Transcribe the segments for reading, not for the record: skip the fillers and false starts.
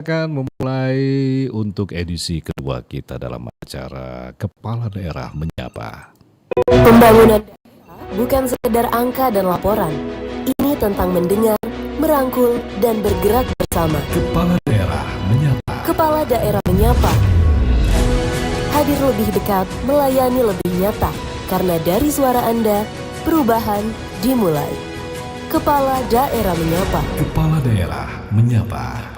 akan memulai untuk edisi kedua kita dalam acara Kepala Daerah Menyapa. Pembangunan daerah bukan sekedar angka dan laporan. Ini tentang mendengar, merangkul, dan bergerak bersama. Kepala Daerah Menyapa. Kepala Daerah Menyapa. Hadir lebih dekat, melayani lebih nyata. Karena dari suara Anda, perubahan dimulai. Kepala Daerah Menyapa. Kepala Daerah Menyapa.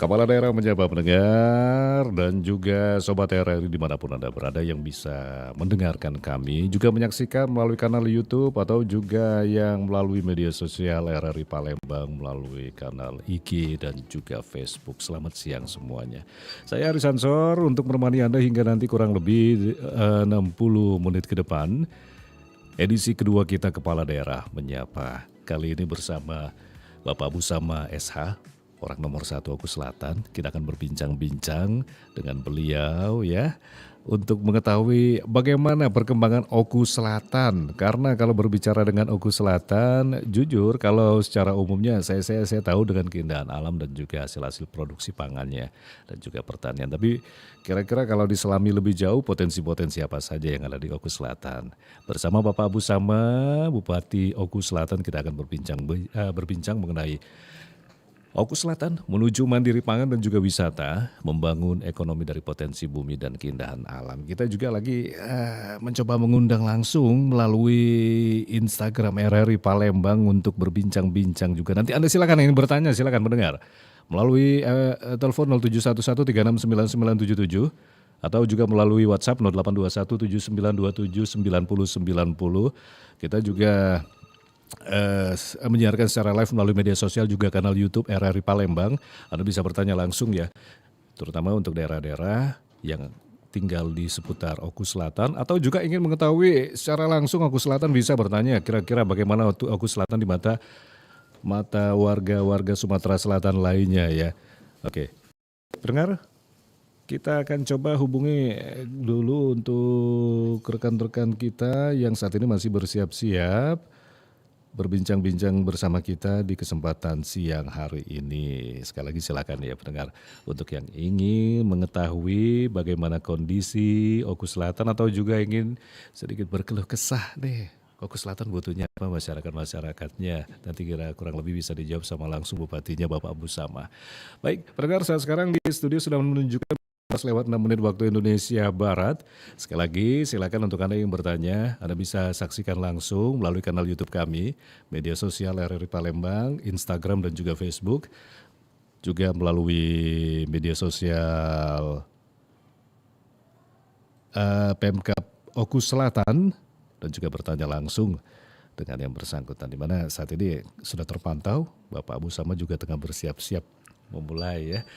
Kepala Daerah Menyapa pendengar dan juga Sobat RRI dimanapun Anda berada yang bisa mendengarkan kami, juga menyaksikan melalui kanal YouTube atau juga yang melalui media sosial RRI Palembang melalui kanal IG dan juga Facebook. Selamat siang semuanya. Saya Aris Ansor untuk menemani Anda hingga nanti kurang lebih 60 menit ke depan. Edisi kedua kita Kepala Daerah Menyapa. Kali ini bersama Bapak Busama SH, orang nomor 1 Oku Selatan. Kita akan berbincang-bincang dengan beliau ya, untuk mengetahui bagaimana perkembangan Oku Selatan. Karena kalau berbicara dengan Oku Selatan, jujur kalau secara umumnya saya tahu dengan keindahan alam dan juga hasil-hasil produksi pangannya dan juga pertanian. Tapi kira-kira kalau diselami lebih jauh, potensi-potensi apa saja yang ada di Oku Selatan. Bersama Bapak Busama, Bupati Oku Selatan, kita akan berbincang mengenai Oku Selatan menuju mandiri pangan dan juga wisata, membangun ekonomi dari potensi bumi dan keindahan alam. Kita juga lagi mencoba mengundang langsung melalui Instagram RRI Palembang untuk berbincang-bincang juga. Nanti Anda silakan yang bertanya, silakan mendengar melalui telepon 0711399977 atau juga melalui WhatsApp 082179279090. Kita juga menyiarkan secara live melalui media sosial juga kanal YouTube RRI Palembang. Anda bisa bertanya langsung ya, terutama untuk daerah-daerah yang tinggal di seputar Oku Selatan atau juga ingin mengetahui secara langsung Oku Selatan, bisa bertanya kira-kira bagaimana Oku Selatan di mata warga-warga Sumatera Selatan lainnya ya. Oke, pendengar, kita akan coba hubungi dulu untuk rekan-rekan kita yang saat ini masih bersiap-siap berbincang-bincang bersama kita di kesempatan siang hari ini. Sekali lagi silakan ya pendengar, untuk yang ingin mengetahui bagaimana kondisi Oku Selatan atau juga ingin sedikit berkeluh kesah nih, Oku Selatan butuhnya apa masyarakatnya, nanti kira kurang lebih bisa dijawab sama langsung Bupatinya Bapak Busama. Baik pendengar, saat sekarang di studio sudah menunjukkan lewat 6 menit waktu Indonesia Barat. Sekali lagi silakan untuk Anda yang bertanya, Anda bisa saksikan langsung melalui kanal YouTube kami, media sosial RRI Palembang, Instagram dan juga Facebook, juga melalui media sosial Pemkab Oku Selatan, dan juga bertanya langsung dengan yang bersangkutan, di mana saat ini sudah terpantau Bapak Busama juga tengah bersiap-siap memulai ya.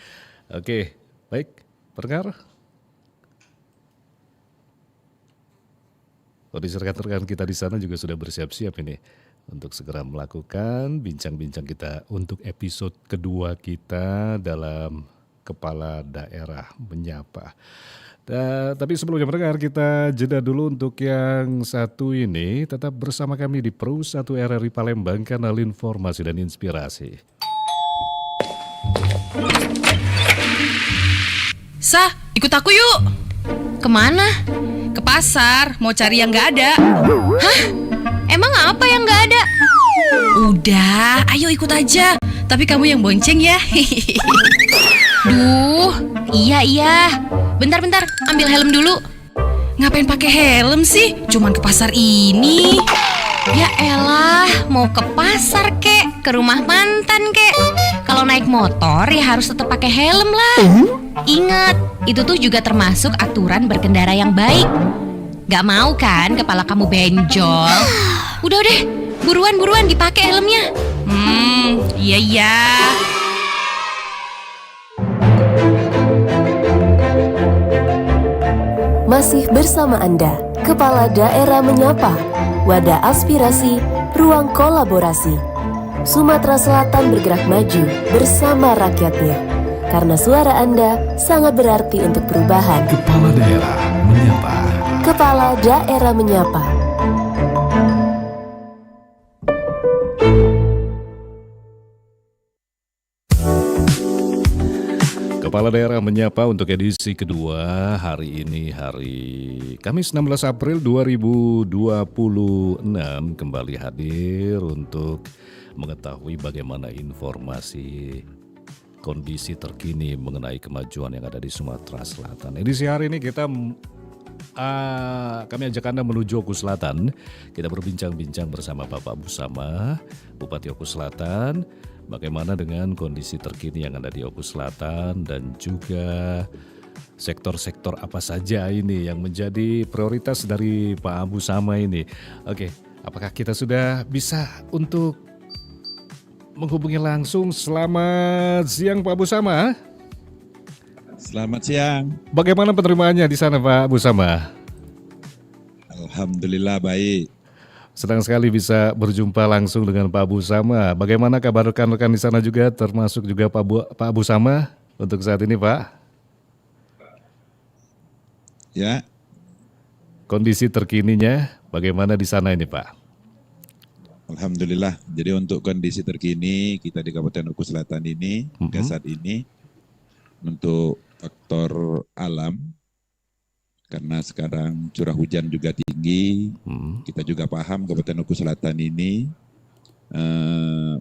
Oke, baik. Pendengar, kondisi rekan-rekan kita di sana juga sudah bersiap-siap ini untuk segera melakukan bincang-bincang kita untuk episode kedua kita dalam Kepala Daerah Menyapa. Tapi sebelumnya pendengar, kita jeda dulu untuk yang satu ini. Tetap bersama kami di Pro 1 RRI Palembang, kanal informasi dan inspirasi. Sah, ikut aku yuk. Kemana? Ke pasar, mau cari yang gak ada. Hah? Emang apa yang gak ada? Udah, ayo ikut aja. Tapi kamu yang bonceng ya. Duh, iya. Bentar, ambil helm dulu. Ngapain pakai helm sih? Cuman ke pasar ini. Ya elah, mau ke pasar kek, ke rumah mantan kek. Kalau naik motor ya harus tetap pakai helm lah. Ingat, itu tuh juga termasuk aturan berkendara yang baik. Gak mau kan kepala kamu benjol? Udah deh, buruan dipakai helmnya. Iya. Masih bersama Anda, Kepala Daerah Menyapa, Wadah Aspirasi, Ruang Kolaborasi. Sumatera Selatan bergerak maju bersama rakyatnya. Karena suara Anda sangat berarti untuk perubahan. Kepala Daerah Menyapa. Kepala Daerah Menyapa. Kepala Daerah Menyapa untuk edisi kedua hari ini, hari Kamis 16 April 2026 kembali hadir untuk mengetahui bagaimana informasi kondisi terkini mengenai kemajuan yang ada di Sumatera Selatan. Edisi hari ini kami ajak Anda menuju Oku Selatan. Kita berbincang-bincang bersama Bapak Busama, Bupati Oku Selatan. Bagaimana dengan kondisi terkini yang ada di Oku Selatan dan juga sektor-sektor apa saja ini yang menjadi prioritas dari Pak Abu Sama ini. Oke, apakah kita sudah bisa untuk menghubungi langsung? Selamat siang Pak Abu Sama. Selamat siang. Bagaimana penerimaannya di sana Pak Abu Sama? Alhamdulillah baik. Senang sekali bisa berjumpa langsung dengan Pak Abu Sama. Bagaimana kabar rekan-rekan di sana juga, termasuk juga Pak Abu Sama untuk saat ini, Pak? Ya, Kondisi terkininya bagaimana di sana ini, Pak? Alhamdulillah. Jadi untuk kondisi terkini kita di Kabupaten Oku Selatan ini, hingga saat ini, untuk faktor alam, karena sekarang curah hujan juga tinggi, kita juga paham Kabupaten Oku Selatan ini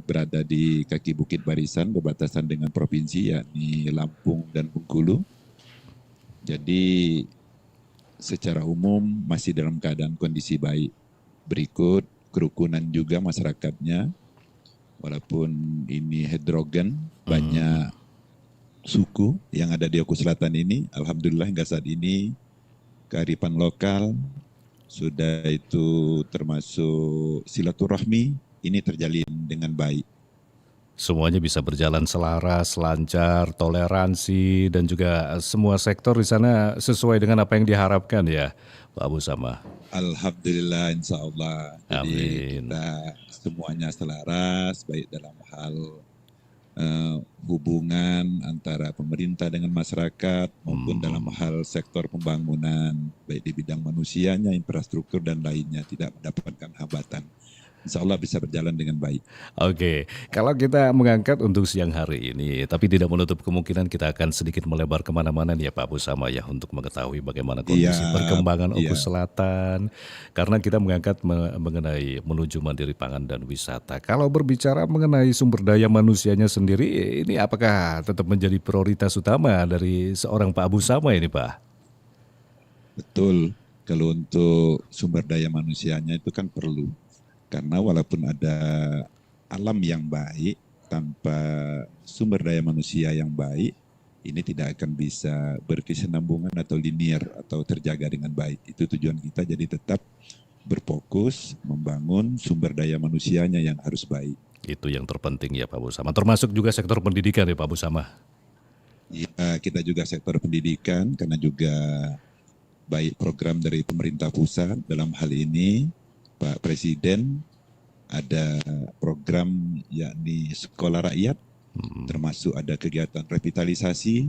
berada di kaki Bukit Barisan berbatasan dengan provinsi yakni Lampung dan Bengkulu. Jadi secara umum masih dalam keadaan kondisi baik. Berikut kerukunan juga masyarakatnya, walaupun ini heterogen, banyak suku yang ada di Oku Selatan ini, alhamdulillah hingga saat ini kearifan lokal, sudah itu termasuk silaturahmi, ini terjalin dengan baik. Semuanya bisa berjalan selaras, lancar, toleransi, dan juga semua sektor di sana sesuai dengan apa yang diharapkan ya, Pak Abu Sama. Alhamdulillah, insya Allah. Jadi Amin. kita semuanya selaras, baik dalam hal hubungan antara pemerintah dengan masyarakat maupun dalam hal sektor pembangunan, baik di bidang manusianya, infrastruktur, dan lainnya tidak mendapatkan hambatan. Insya Allah bisa berjalan dengan baik. Oke, kalau kita mengangkat untuk siang hari ini, tapi tidak menutup kemungkinan kita akan sedikit melebar kemana-mana nih ya Pak Abu Sama ya, untuk mengetahui bagaimana kondisi perkembangan Oku Selatan, karena kita mengangkat mengenai menuju mandiri pangan dan wisata. Kalau berbicara mengenai sumber daya manusianya sendiri, ini apakah tetap menjadi prioritas utama dari seorang Pak Abu Sama ini Pak? Betul, kalau untuk sumber daya manusianya itu kan perlu. Karena walaupun ada alam yang baik, tanpa sumber daya manusia yang baik, ini tidak akan bisa berkesinambungan atau linear atau terjaga dengan baik. Itu tujuan kita, jadi tetap berfokus membangun sumber daya manusianya yang harus baik. Itu yang terpenting ya Pak Abu Sama, termasuk juga sektor pendidikan ya Pak Abu Sama. Ya, kita juga sektor pendidikan, karena juga baik program dari pemerintah pusat dalam hal ini, Pak Presiden ada program yakni sekolah rakyat, termasuk ada kegiatan revitalisasi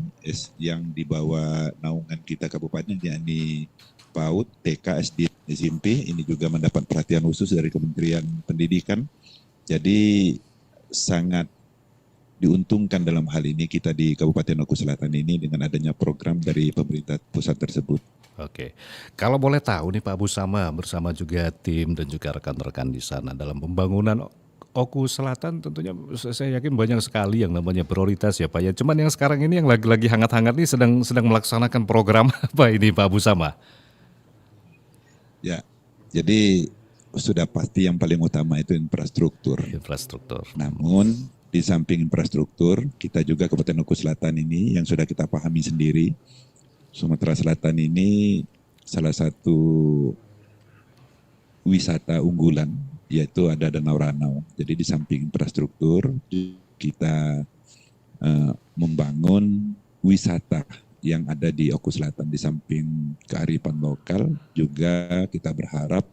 yang di bawah naungan kita kabupaten yakni PAUD, TK, SD, SMP. Ini juga mendapat perhatian khusus dari Kementerian Pendidikan. Jadi sangat diuntungkan dalam hal ini kita di Kabupaten Oku Selatan ini dengan adanya program dari pemerintah pusat tersebut. Oke, kalau boleh tahu nih Pak Abu Sama bersama juga tim dan juga rekan-rekan di sana dalam pembangunan Oku Selatan, tentunya saya yakin banyak sekali yang namanya prioritas ya Pak ya. Cuman yang sekarang ini yang lagi hangat-hangat nih sedang melaksanakan program apa ini Pak Abu Sama? Ya, jadi sudah pasti yang paling utama itu infrastruktur. Infrastruktur. Namun di samping infrastruktur, kita juga Kabupaten Oku Selatan ini yang sudah kita pahami sendiri, Sumatera Selatan ini salah satu wisata unggulan, yaitu ada Danau Ranau. Jadi di samping infrastruktur, kita membangun wisata yang ada di Oku Selatan. Di samping kearifan lokal, juga kita berharap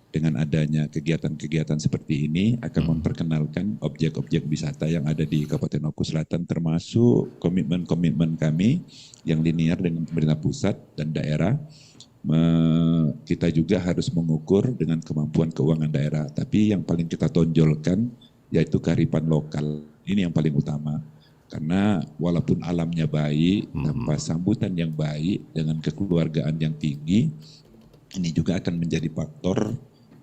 dengan adanya kegiatan-kegiatan seperti ini akan memperkenalkan objek-objek wisata yang ada di Kabupaten Oku Selatan, termasuk komitmen-komitmen kami yang linear dengan pemerintah pusat dan daerah. Kita juga harus mengukur dengan kemampuan keuangan daerah, tapi yang paling kita tonjolkan yaitu kearifan lokal. Ini yang paling utama, karena walaupun alamnya baik, tanpa sambutan yang baik dengan kekeluargaan yang tinggi, ini juga akan menjadi faktor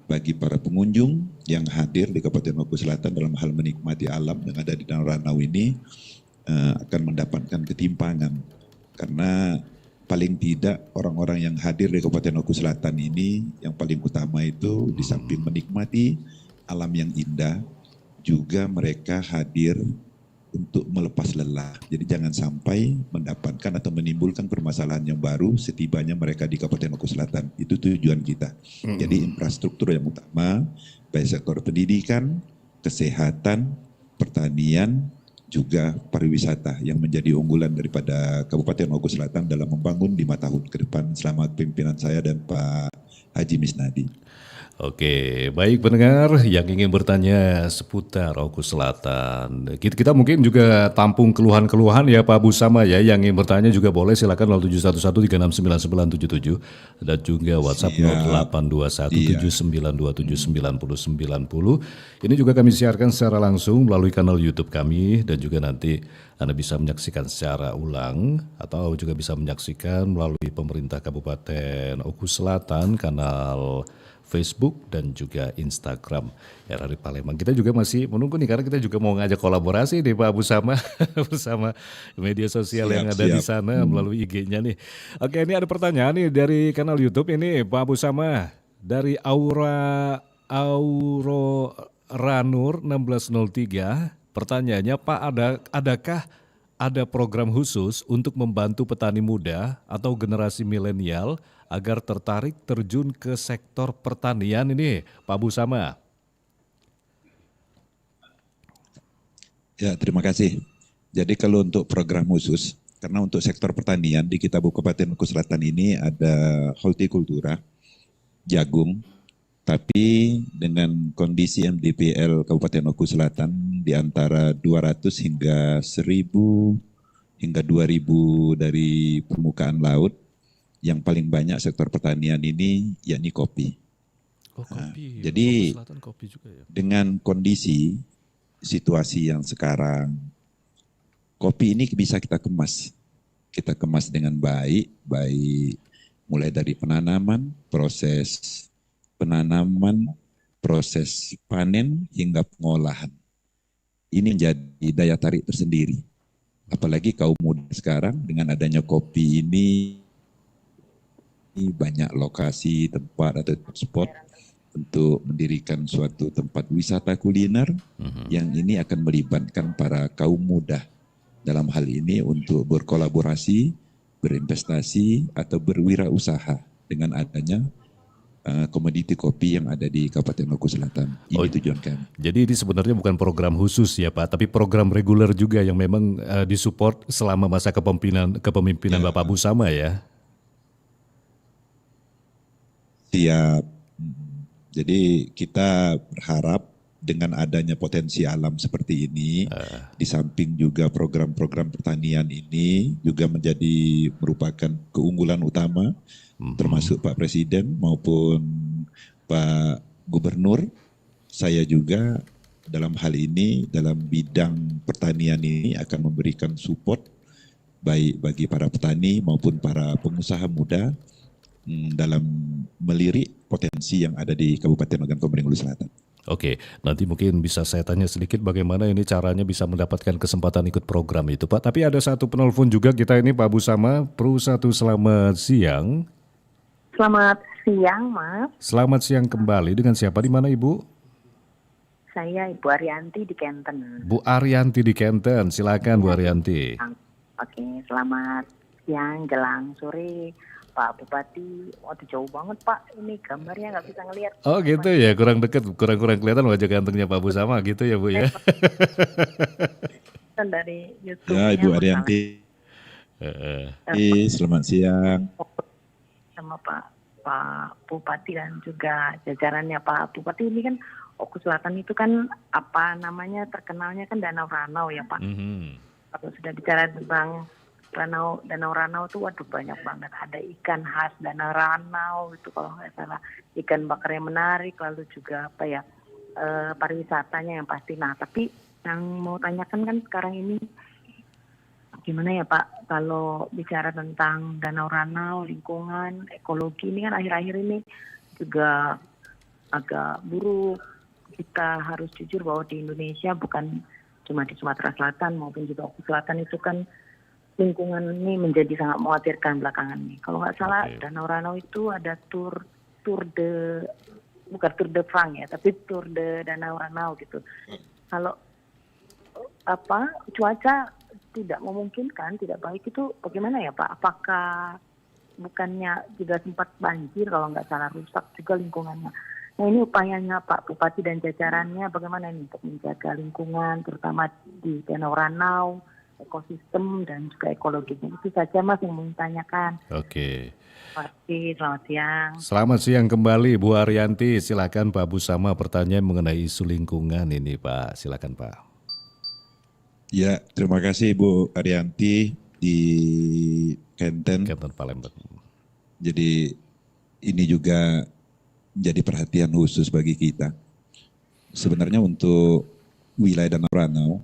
bagi para pengunjung yang hadir di Kabupaten Oku Selatan dalam hal menikmati alam yang ada di Danau Ranau ini akan mendapatkan ketimpangan, karena paling tidak orang-orang yang hadir di Kabupaten Oku Selatan ini yang paling utama itu di samping menikmati alam yang indah, juga mereka hadir untuk melepas lelah. Jadi jangan sampai mendapatkan atau menimbulkan permasalahan yang baru setibanya mereka di Kabupaten Oku Selatan. Itu tujuan kita. Jadi infrastruktur yang utama, baik sektor pendidikan, kesehatan, pertanian, juga pariwisata yang menjadi unggulan daripada Kabupaten Oku Selatan dalam membangun 5 tahun ke depan selama pimpinan saya dan Pak Haji Misnadi. Oke, baik pendengar yang ingin bertanya seputar Oku Selatan. Kita mungkin juga tampung keluhan-keluhan ya Pak Busama ya, yang ingin bertanya juga boleh silakan 0711369977 dan juga WhatsApp 082179279090. Ini juga kami siarkan secara langsung melalui kanal YouTube kami, dan juga nanti Anda bisa menyaksikan secara ulang atau juga bisa menyaksikan melalui pemerintah Kabupaten Oku Selatan, kanal Facebook dan juga Instagram RRI Palembang. Kita juga masih menunggu nih, karena kita juga mau ngajak kolaborasi nih Pak Busama bersama media sosial yang ada di sana melalui IG-nya nih. Oke, ini ada pertanyaan nih dari kanal YouTube ini Pak Busama dari Ranur 1603. Pertanyaannya, Pak, adakah ada program khusus untuk membantu petani muda atau generasi milenial agar tertarik terjun ke sektor pertanian ini, Pak Busama? Ya, terima kasih. Jadi kalau untuk program khusus, karena untuk sektor pertanian di kita Kabupaten Oku Selatan ini ada hortikultura, jagung, tapi dengan kondisi MDPL Kabupaten Oku Selatan di antara 200 hingga 1.000 hingga 2.000 dari permukaan laut, yang paling banyak sektor pertanian ini yakni kopi. Oh, kopi. Nah, jadi Selatan kopi juga ya. dengan kondisi situasi yang sekarang, kopi ini bisa kita kemas. Kita kemas dengan baik mulai dari penanaman, proses panen hingga pengolahan. Ini menjadi daya tarik tersendiri. Apalagi kaum muda sekarang dengan adanya kopi ini banyak lokasi, tempat atau spot untuk mendirikan suatu tempat wisata kuliner yang ini akan melibatkan para kaum muda dalam hal ini untuk berkolaborasi, berinvestasi atau berwirausaha dengan adanya komoditi kopi yang ada di Kabupaten Oku Selatan. Ini tujuan kami. Jadi ini sebenarnya bukan program khusus ya Pak, tapi program reguler juga yang memang disupport selama masa kepemimpinan Bapak Busama ya. Siap. Jadi kita berharap dengan adanya potensi alam seperti ini, di samping juga program-program pertanian ini juga merupakan keunggulan utama, termasuk Pak Presiden maupun Pak Gubernur. Saya juga dalam hal ini, dalam bidang pertanian ini akan memberikan support baik bagi para petani maupun para pengusaha muda dalam melirik potensi yang ada di Kabupaten Ogan Komering Ulu Selatan. Oke, nanti mungkin bisa saya tanya sedikit bagaimana ini caranya bisa mendapatkan kesempatan ikut program itu Pak. Tapi ada satu penelpon juga kita ini Pak Busama. Selamat siang. Selamat siang, Mas. Selamat siang kembali, dengan siapa di mana Ibu? Saya Ibu Arianti di Kenten. Bu Arianti di Kenten, silakan Bu Arianti. Oke, selamat siang jelang sore, Pak Bupati. Waduh, jauh banget Pak, ini gambarnya nggak bisa ngelihat. Oh gitu ya, kurang dekat, kurang kelihatan wajah gantengnya Pak Busama gitu ya Bu ya. Kan dari YouTube. Ya, Ibu Arianti. Selamat siang. Sama Pak Bupati dan juga jajarannya Pak Bupati. Ini kan Oku Selatan itu kan apa namanya, terkenalnya kan Danau Ranau ya Pak. Kalau sudah bicara tentang Danau Ranau tuh waduh banyak banget. Ada ikan khas Danau Ranau itu kalau nggak salah, ikan bakar yang menarik, lalu juga apa ya, pariwisatanya yang pasti. Nah tapi yang mau tanyakan kan sekarang ini gimana ya Pak, kalau bicara tentang Danau Ranau, lingkungan, ekologi ini kan akhir-akhir ini juga agak buruk. Kita harus jujur bahwa di Indonesia, bukan cuma di Sumatera Selatan maupun juga Oku Selatan, itu kan lingkungan ini menjadi sangat mengkhawatirkan belakangan ini. Kalau nggak salah Danau Ranau itu ada bukan Tour de France ya, tapi Tour de Danau Ranau gitu. Kalau cuaca tidak memungkinkan, tidak baik, itu bagaimana ya Pak? Apakah bukannya juga sempat banjir kalau nggak salah, rusak juga lingkungannya? Nah ini upayanya Pak Bupati dan jajarannya bagaimana ini untuk menjaga lingkungan, terutama di Danau Ranau, ekosistem dan juga ekologinya. Itu saja Mas yang mau ditanyakan. Oke. Terima kasih, selamat siang. Selamat siang kembali Bu Arianti, silakan Pak Busama pertanyaan mengenai isu lingkungan ini Pak, silakan Pak. Ya, terima kasih Bu Arianti di Kenten. Kenten Palembang. Jadi ini juga menjadi perhatian khusus bagi kita. Sebenarnya untuk wilayah Danau Ranau,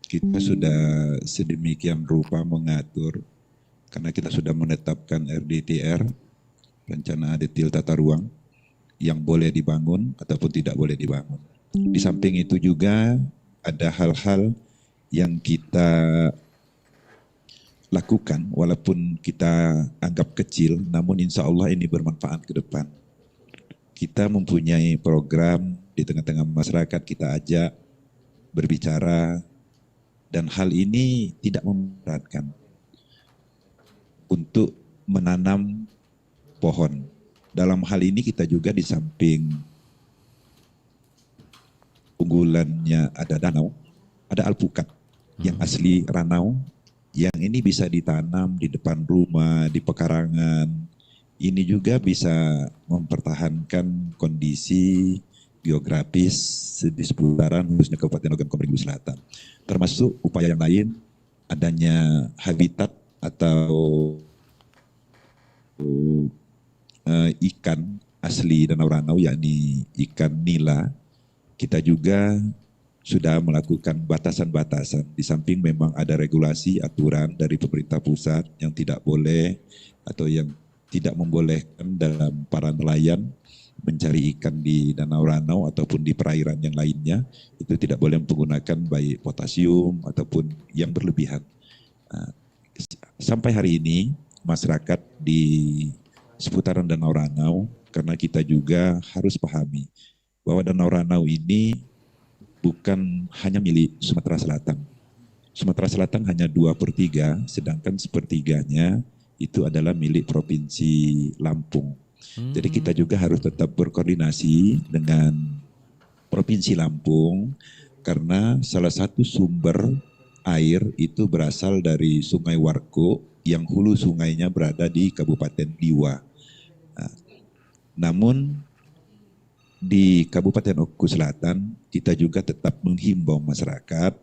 kita sudah sedemikian rupa mengatur, karena kita sudah menetapkan RDTR, Rencana Detail Tata Ruang, yang boleh dibangun ataupun tidak boleh dibangun. Di samping itu juga ada hal-hal yang kita lakukan, walaupun kita anggap kecil, namun insya Allah ini bermanfaat ke depan. Kita mempunyai program di tengah-tengah masyarakat, kita ajak berbicara, dan hal ini tidak memberatkan untuk menanam pohon. Dalam hal ini kita juga di samping unggulannya ada danau, ada alpukat yang asli Ranau, yang ini bisa ditanam di depan rumah, di pekarangan. Ini juga bisa mempertahankan kondisi geografis di seputaran khususnya Kabupaten Ogan Komering Selatan. Termasuk upaya yang lain, adanya habitat atau ikan asli Danau Ranau, yakni ikan nila. Kita juga sudah melakukan batasan-batasan. Di samping memang ada regulasi, aturan dari pemerintah pusat yang tidak boleh atau yang tidak membolehkan dalam para nelayan mencari ikan di Danau Ranau ataupun di perairan yang lainnya. Itu tidak boleh menggunakan baik potasium ataupun yang berlebihan. Sampai hari ini masyarakat di seputaran Danau Ranau, karena kita juga harus pahami bahwa Danau Ranau ini bukan hanya milik Sumatera Selatan. Sumatera Selatan hanya 2/3, sedangkan sepertiganya itu adalah milik Provinsi Lampung. Jadi kita juga harus tetap berkoordinasi dengan Provinsi Lampung, karena salah satu sumber air itu berasal dari Sungai Warko, yang hulu sungainya berada di Kabupaten Diwa. Namun di Kabupaten Oku Selatan, kita juga tetap menghimbau masyarakat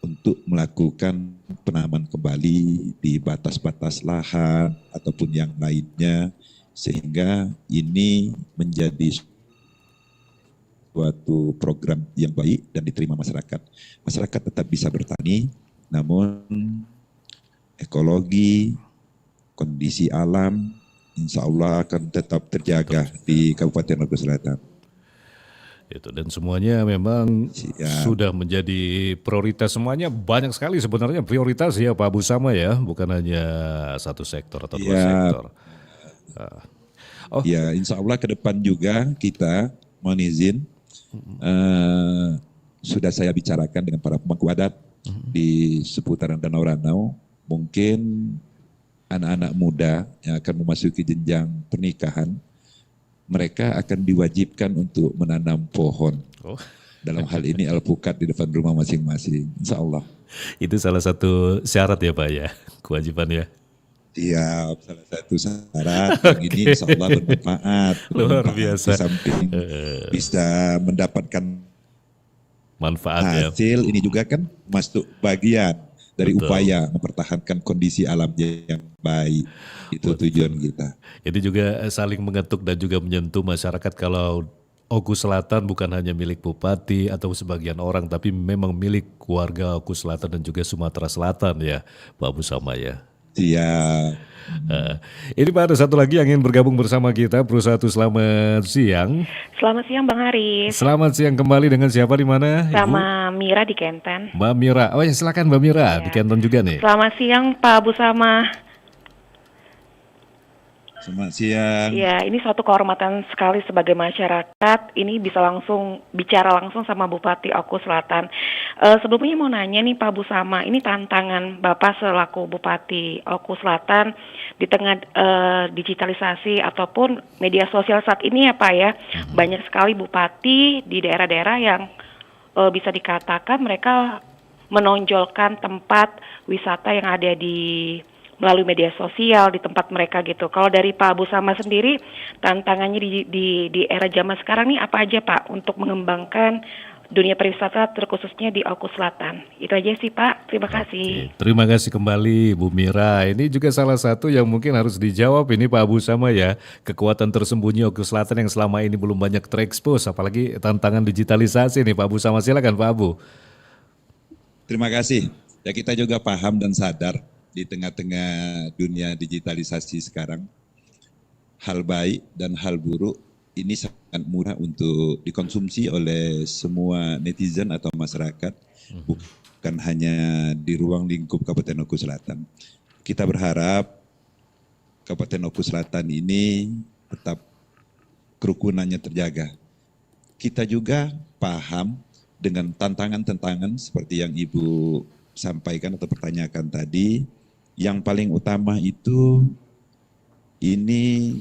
untuk melakukan penanaman kembali di batas-batas lahan ataupun yang lainnya, sehingga ini menjadi suatu program yang baik dan diterima masyarakat. Masyarakat tetap bisa bertani, namun ekologi, kondisi alam, insya Allah akan tetap terjaga di Kabupaten Oku Selatan. Itu, dan semuanya memang sudah menjadi prioritas, semuanya banyak sekali sebenarnya prioritas ya Pak Busama ya, bukan hanya satu sektor atau dua sektor. Oh. Ya, insya Allah ke depan juga kita mohon izin sudah saya bicarakan dengan para pemangku adat di seputaran Danau Ranau. Mungkin anak-anak muda yang akan memasuki jenjang pernikahan, mereka akan diwajibkan untuk menanam pohon. Oh. Dalam hal ini alpukat di depan rumah masing-masing, insya Allah. Itu salah satu syarat ya Pak ya, kewajiban ya. Iya, salah satu syarat yang ini insya Allah bermanfaat. Luar biasa. Di samping bisa mendapatkan Manfaat ya. hasil, ini juga kan masuk bagian dari Betul. upaya mempertahankan kondisi alamnya yang baik. Itu tujuan kita. Itu juga saling mengetuk dan juga menyentuh masyarakat kalau Oku Selatan bukan hanya milik bupati atau sebagian orang, tapi memang milik warga Oku Selatan dan juga Sumatera Selatan ya, Pak Busama ya. Iya. Ini Pak ada satu lagi yang ingin bergabung bersama kita, Berusaha selamat siang. Selamat siang Bang Haris, Selamat siang kembali dengan siapa di mana? Ibu? sama Mira di Kenten. Mbak Mira. Oh ya silakan Mbak Mira, di Kenton juga nih. Selamat siang Pak Busama. Selamat siang. Ya, ini suatu kehormatan sekali sebagai masyarakat. Ini bisa langsung bicara langsung sama Bupati Oku Selatan. Sebelumnya mau nanya nih Pak Busama, ini tantangan Bapak selaku Bupati Oku Selatan di tengah digitalisasi ataupun media sosial saat ini ya Pak ya. Banyak sekali bupati di daerah-daerah yang bisa dikatakan mereka menonjolkan tempat wisata yang ada melalui media sosial di tempat mereka gitu. Kalau dari Pak Busama sendiri, tantangannya di era zaman sekarang nih apa aja Pak untuk mengembangkan dunia pariwisata terkhususnya di Oku Selatan? Itu aja sih Pak, terima kasih. Oke, terima kasih kembali Bu Mira. Ini juga salah satu yang mungkin harus dijawab ini Pak Busama ya. Kekuatan tersembunyi Oku Selatan yang selama ini belum banyak terekspos, apalagi tantangan digitalisasi nih Pak Busama. Silakan Pak Abu. Terima kasih. Ya kita juga paham dan sadar di tengah-tengah dunia digitalisasi sekarang, hal baik dan hal buruk ini sangat murah untuk dikonsumsi oleh semua netizen atau masyarakat, bukan hanya di ruang lingkup Kabupaten Oku Selatan. Kita berharap Kabupaten Oku Selatan ini tetap kerukunannya terjaga. Kita juga paham dengan tantangan-tantangan seperti yang Ibu sampaikan atau pertanyakan tadi. Yang paling utama itu ini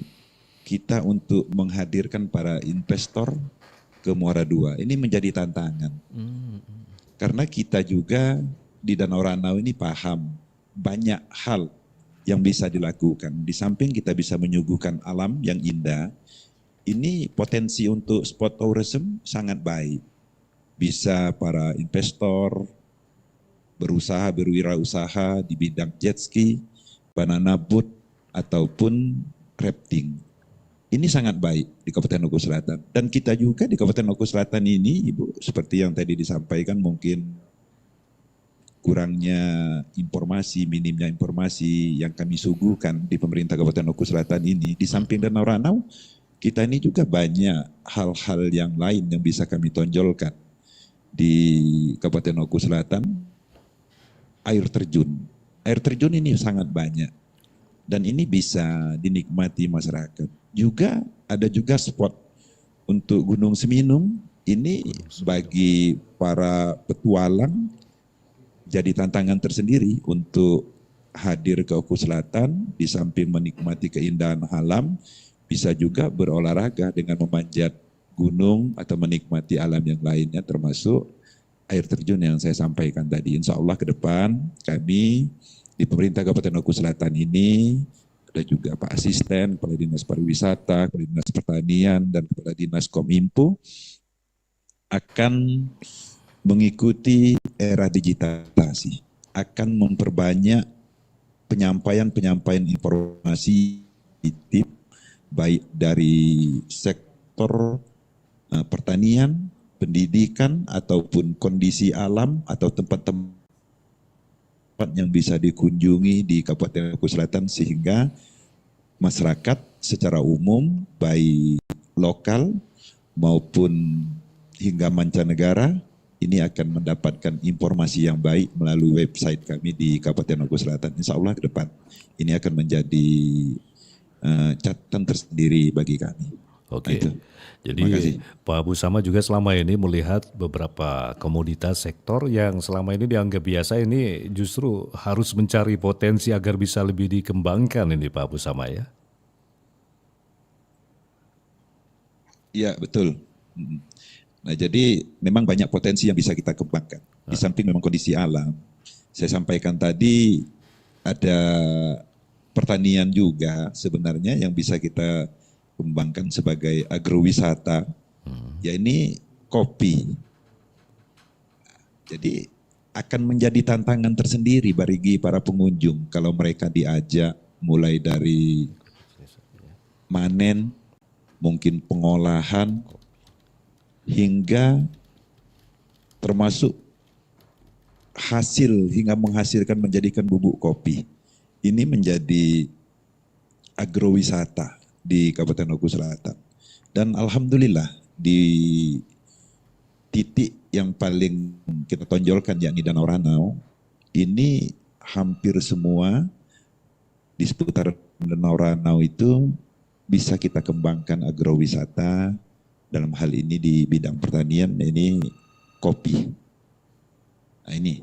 kita untuk menghadirkan para investor ke Muara II. Ini menjadi tantangan. Karena kita juga di Danau Ranau ini paham banyak hal yang bisa dilakukan. Di samping kita bisa menyuguhkan alam yang indah, ini potensi untuk spot tourism sangat baik. Bisa para investor berusaha, berwirausaha di bidang jet ski, banana boat, ataupun rafting. Ini sangat baik di Kabupaten Oku Selatan. Dan kita juga di Kabupaten Oku Selatan ini, Ibu, seperti yang tadi disampaikan mungkin kurangnya informasi, minimnya informasi yang kami suguhkan di pemerintah Kabupaten Oku Selatan ini, di samping Danau Ranau, kita ini juga banyak hal-hal yang lain yang bisa kami tonjolkan di Kabupaten Oku Selatan. Air terjun ini sangat banyak dan ini bisa dinikmati masyarakat. Juga ada juga spot untuk Gunung Seminum, ini bagi para petualang jadi tantangan tersendiri untuk hadir ke Oku Selatan. Di samping menikmati keindahan alam, bisa juga berolahraga dengan memanjat gunung atau menikmati alam yang lainnya termasuk air terjun yang saya sampaikan tadi. Insya Allah ke depan kami di pemerintah Kabupaten Oku Selatan ini ada juga Pak Asisten, Kepala Dinas Pariwisata, Kepala Dinas Pertanian, dan Kepala Dinas Kominfo akan mengikuti era digitalisasi, akan memperbanyak penyampaian informasi tip baik dari sektor pertanian, pendidikan, ataupun kondisi alam atau tempat-tempat yang bisa dikunjungi di Kabupaten Oku Selatan sehingga masyarakat secara umum baik lokal maupun hingga mancanegara ini akan mendapatkan informasi yang baik melalui website kami di Kabupaten Oku Selatan. Insya Allah ke depan ini akan menjadi catatan tersendiri bagi kami. Oke. Nah, itu. Terima kasih. Jadi Pak Abu Sama juga selama ini melihat beberapa komoditas sektor yang selama ini dianggap biasa ini justru harus mencari potensi agar bisa lebih dikembangkan ini Pak Abu Sama ya. Iya, betul. Nah, jadi memang banyak potensi yang bisa kita kembangkan. Di samping memang kondisi alam, saya sampaikan tadi ada pertanian juga sebenarnya yang bisa kita kembangkan sebagai agrowisata, ya ini kopi. Jadi akan menjadi tantangan tersendiri bagi para pengunjung kalau mereka diajak mulai dari manen, mungkin pengolahan, hingga termasuk hasil hingga menghasilkan menjadikan bubuk kopi. Ini menjadi agrowisata di Kabupaten Oku Selatan. Dan alhamdulillah di titik yang paling kita tonjolkan yakni Danau Ranau, ini hampir semua di seputar Danau Ranau itu bisa kita kembangkan agrowisata, dalam hal ini di bidang pertanian ini kopi. Nah ini.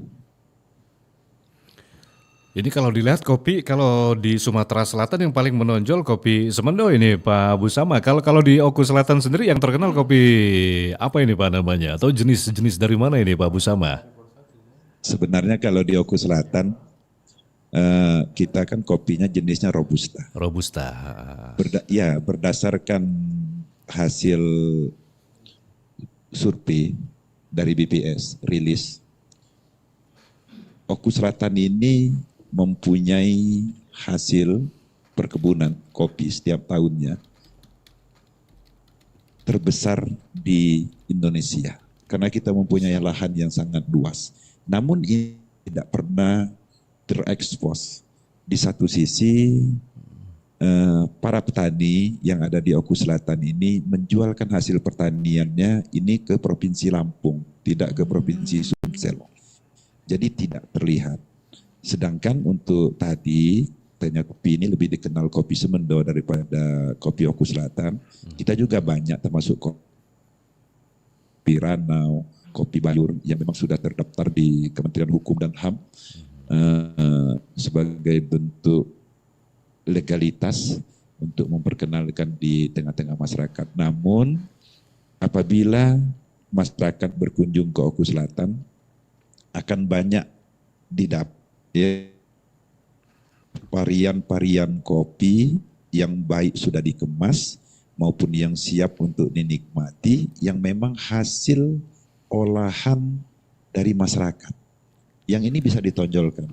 Ini kalau dilihat kopi, kalau di Sumatera Selatan yang paling menonjol kopi Semendo ini Pak Abu Sama. Kalau di Oku Selatan sendiri yang terkenal kopi apa ini Pak namanya? Atau jenis-jenis dari mana ini Pak Abu Sama? Sebenarnya kalau di Oku Selatan kita kan kopinya jenisnya Robusta. Robusta. Berdasarkan hasil survei dari BPS rilis, Oku Selatan ini mempunyai hasil perkebunan kopi setiap tahunnya terbesar di Indonesia karena kita mempunyai lahan yang sangat luas. Namun ini tidak pernah terekspos. Di satu sisi para petani yang ada di Oku Selatan ini menjualkan hasil pertaniannya ini ke Provinsi Lampung, tidak ke Provinsi Sumsel. Jadi tidak terlihat. Sedangkan untuk tadi, tanya kopi ini lebih dikenal kopi Semendo daripada kopi Oku Selatan. Kita juga banyak termasuk kopi Ranau, kopi Bayur yang memang sudah terdaftar di Kementerian Hukum dan HAM sebagai bentuk legalitas untuk memperkenalkan di tengah-tengah masyarakat. Namun apabila masyarakat berkunjung ke Oku Selatan, akan banyak didapat varian-varian kopi yang baik sudah dikemas maupun yang siap untuk dinikmati yang memang hasil olahan dari masyarakat. Yang ini bisa ditonjolkan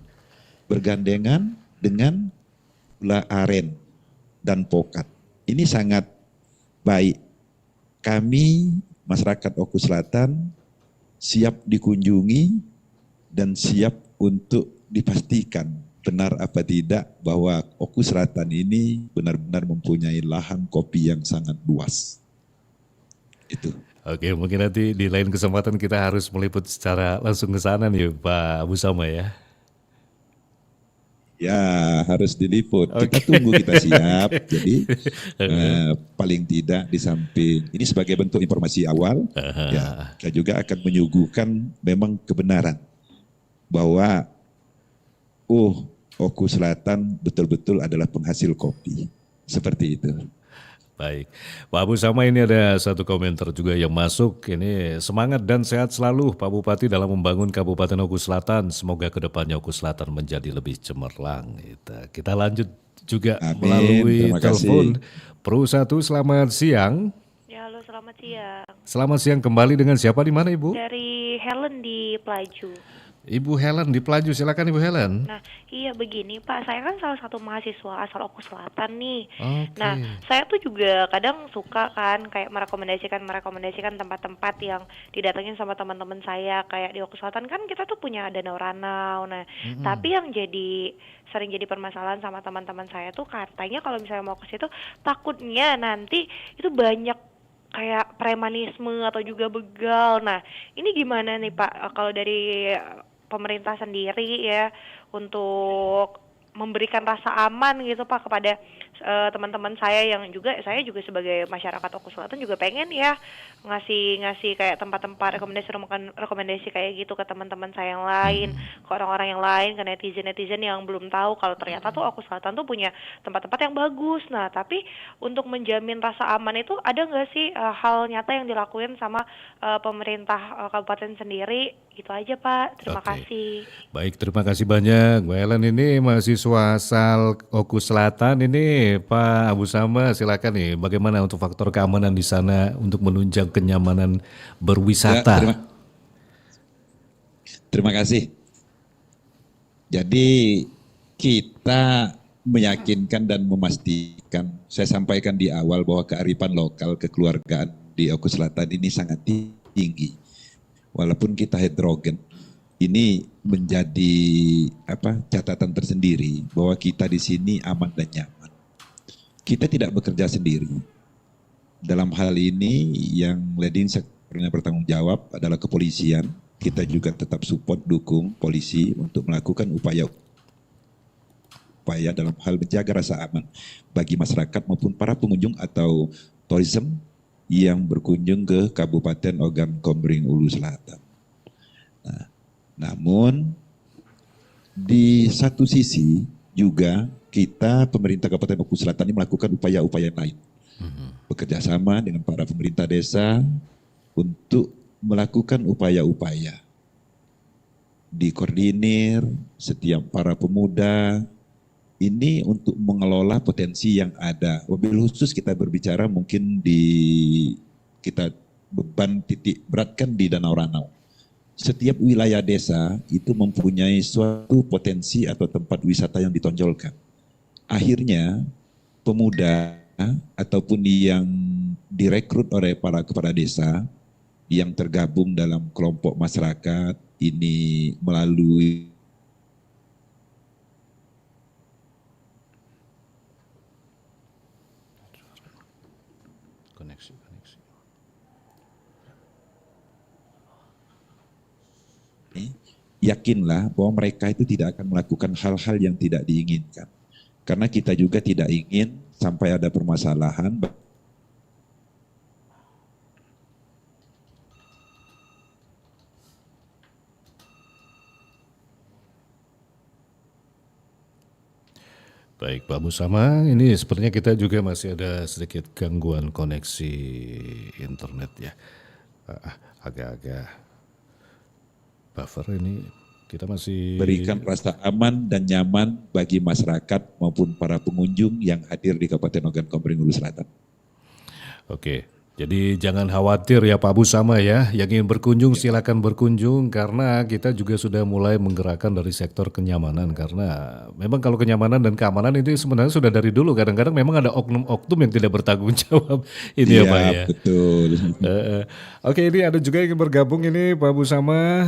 bergandengan dengan gula aren dan pokat. Ini sangat baik. Kami masyarakat Oku Selatan siap dikunjungi dan siap untuk dipastikan benar apa tidak bahwa Oku Selatan ini benar-benar mempunyai lahan kopi yang sangat luas. Itu. Oke, mungkin nanti di lain kesempatan kita harus meliput secara langsung ke sana nih Pak Abu Sama ya. Ya, harus diliput. Kita tunggu, kita siap. Jadi paling tidak di samping ini sebagai bentuk informasi awal, ya, kita juga akan menyuguhkan memang kebenaran bahwa Oku Selatan betul-betul adalah penghasil kopi. Seperti itu. Baik, Pak Abu Sama, ini ada satu komentar juga yang masuk. Ini semangat dan sehat selalu Pak Bupati dalam membangun Kabupaten Oku Selatan. Semoga kedepannya Oku Selatan menjadi lebih cemerlang. Kita lanjut juga melalui telepon. Pro 1, selamat siang. Ya, halo, selamat siang. Selamat siang, kembali dengan siapa, di mana Ibu? Dari Helen di Pelaju. Ibu Helen di Pelaju, silakan Ibu Helen. Nah, iya begini Pak, saya kan salah satu mahasiswa asal Oku Selatan nih. Okay. Nah, saya tuh juga kadang suka kan kayak merekomendasikan tempat-tempat yang didatengin sama teman-teman saya. Kayak di Oku Selatan kan kita tuh punya Danau Ranau. Nah, tapi yang sering jadi permasalahan sama teman-teman saya tuh katanya kalau misalnya mau ke situ takutnya nanti itu banyak kayak premanisme atau juga begal. Nah, ini gimana nih Pak kalau dari pemerintah sendiri ya untuk memberikan rasa aman gitu Pak kepada teman-teman saya yang juga saya juga sebagai masyarakat Oku Selatan juga pengen ya ngasih kayak tempat-tempat rekomendasi kayak gitu ke teman-teman saya yang lain, ke orang-orang yang lain, ke netizen-netizen yang belum tahu kalau ternyata tuh Oku Selatan tuh punya tempat-tempat yang bagus. Nah, tapi untuk menjamin rasa aman itu ada nggak sih hal nyata yang dilakuin sama pemerintah kabupaten sendiri? Gitu aja Pak. Terima kasih. Baik, terima kasih banyak Mbak Ellen. Ini mahasiswa asal Oku Selatan ini Pak Abu Sama, silakan nih bagaimana untuk faktor keamanan di sana untuk menunjang kenyamanan berwisata. Ya, terima kasih. Jadi kita meyakinkan dan memastikan, saya sampaikan di awal bahwa kearifan lokal, kekeluargaan di Oku Selatan ini sangat tinggi. Walaupun kita heterogen, ini menjadi catatan tersendiri bahwa kita di sini aman dan nyaman. Kita tidak bekerja sendiri. Dalam hal ini yang leading sektornya bertanggung jawab adalah kepolisian. Kita juga tetap support, dukung polisi untuk melakukan upaya dalam hal menjaga rasa aman bagi masyarakat maupun para pengunjung atau tourism yang berkunjung ke Kabupaten Ogan Komering Ulu Selatan. Nah, namun di satu sisi juga kita pemerintah Kabupaten Oku Selatan ini melakukan upaya-upaya lain. Bekerja sama dengan para pemerintah desa untuk melakukan upaya-upaya dikoordinir setiap para pemuda ini untuk mengelola potensi yang ada. Wabil khusus kita berbicara mungkin kita beban titik beratkan di Danau Ranau. Setiap wilayah desa itu mempunyai suatu potensi atau tempat wisata yang ditonjolkan. Akhirnya pemuda ataupun yang direkrut oleh para kepala desa yang tergabung dalam kelompok masyarakat ini melalui koneksi. Yakinlah bahwa mereka itu tidak akan melakukan hal-hal yang tidak diinginkan. Karena kita juga tidak ingin sampai ada permasalahan. Baik Pak Musama, ini sepertinya kita juga masih ada sedikit gangguan koneksi internet ya. Agak-agak buffer ini, kita masih berikan rasa aman dan nyaman bagi masyarakat maupun para pengunjung yang hadir di Kabupaten Ogan Komering Ulu Selatan. Oke, jadi jangan khawatir ya Pak Busama ya, yang ingin berkunjung silakan berkunjung karena kita juga sudah mulai menggerakkan dari sektor kenyamanan karena memang kalau kenyamanan dan keamanan itu sebenarnya sudah dari dulu, kadang-kadang memang ada oknum-oknum yang tidak bertanggung jawab ini ya Pak ya. Betul. Oke, ini ada juga yang ingin bergabung ini Pak Busama.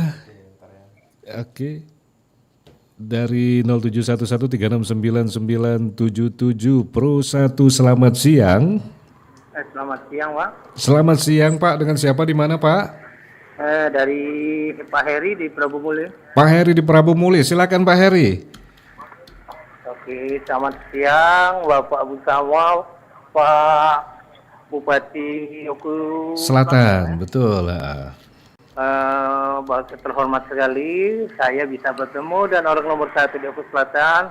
Oke. Dari 0711369977 Pro 1, selamat siang. Selamat siang, Pak. Selamat siang, Pak. Dengan siapa di mana, Pak? Dari Pak Heri di Prabu Muli. Pak Heri di Prabu Muli. Silakan Pak Heri. Oke, selamat siang Bapak Busama, Pak Bupati Oku Selatan, betul. Bapak terhormat sekali, saya bisa bertemu dan orang nomor 1 di Oku Selatan.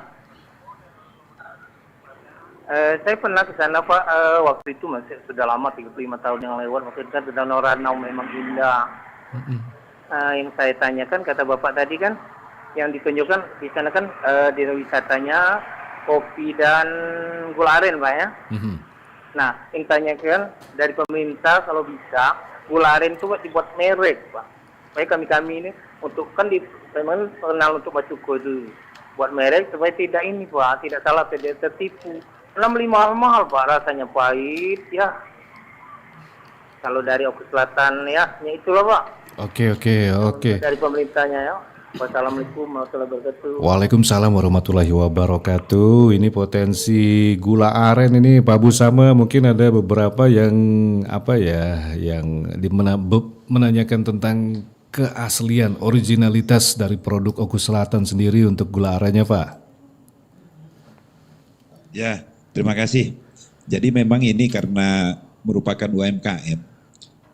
Saya pernah ke sana Pak, waktu itu masih sudah lama, 35 tahun yang lewat, waktu itu kan Danau Ranau memang indah. Yang saya tanyakan, kata Bapak tadi kan, yang ditunjukkan di sana kan di wisatanya kopi dan gula aren Pak ya. Nah, yang tanyakan dari pemerintah kalau bisa, gula aren itu dibuat merek Pak. Supaya kami ini untuk kan memang kenal untuk Bacuko itu buat merek supaya tidak ini Pak, tidak salah, tidak tertipu. Beli mahal-mahal Pak, rasanya pahit ya. Kalau dari Oku Selatan ya itulah Pak. Oke. Dari pemerintahnya ya. Wassalamualaikum warahmatullahi wabarakatuh. Waalaikumsalam warahmatullahi wabarakatuh. Ini potensi gula aren ini Pak Busama, mungkin ada beberapa yang menanyakan tentang keaslian, originalitas dari produk Oku Selatan sendiri untuk gula arennya Pak. Ya, Terima kasih. Jadi memang ini karena merupakan UMKM,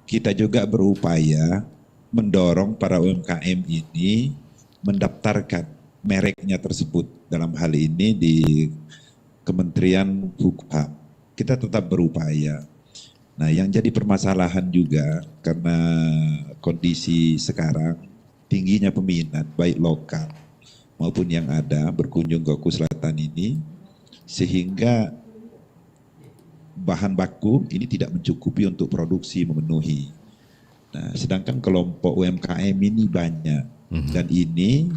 kita juga berupaya mendorong para UMKM ini mendaftarkan mereknya tersebut. Dalam hal ini di Kementerian Hukum. Kita tetap berupaya. Nah, yang jadi permasalahan juga karena kondisi sekarang tingginya peminat baik lokal maupun yang ada berkunjung ke Oku Selatan ini, sehingga bahan baku ini tidak mencukupi untuk produksi memenuhi. Nah, sedangkan kelompok UMKM ini banyak dan ini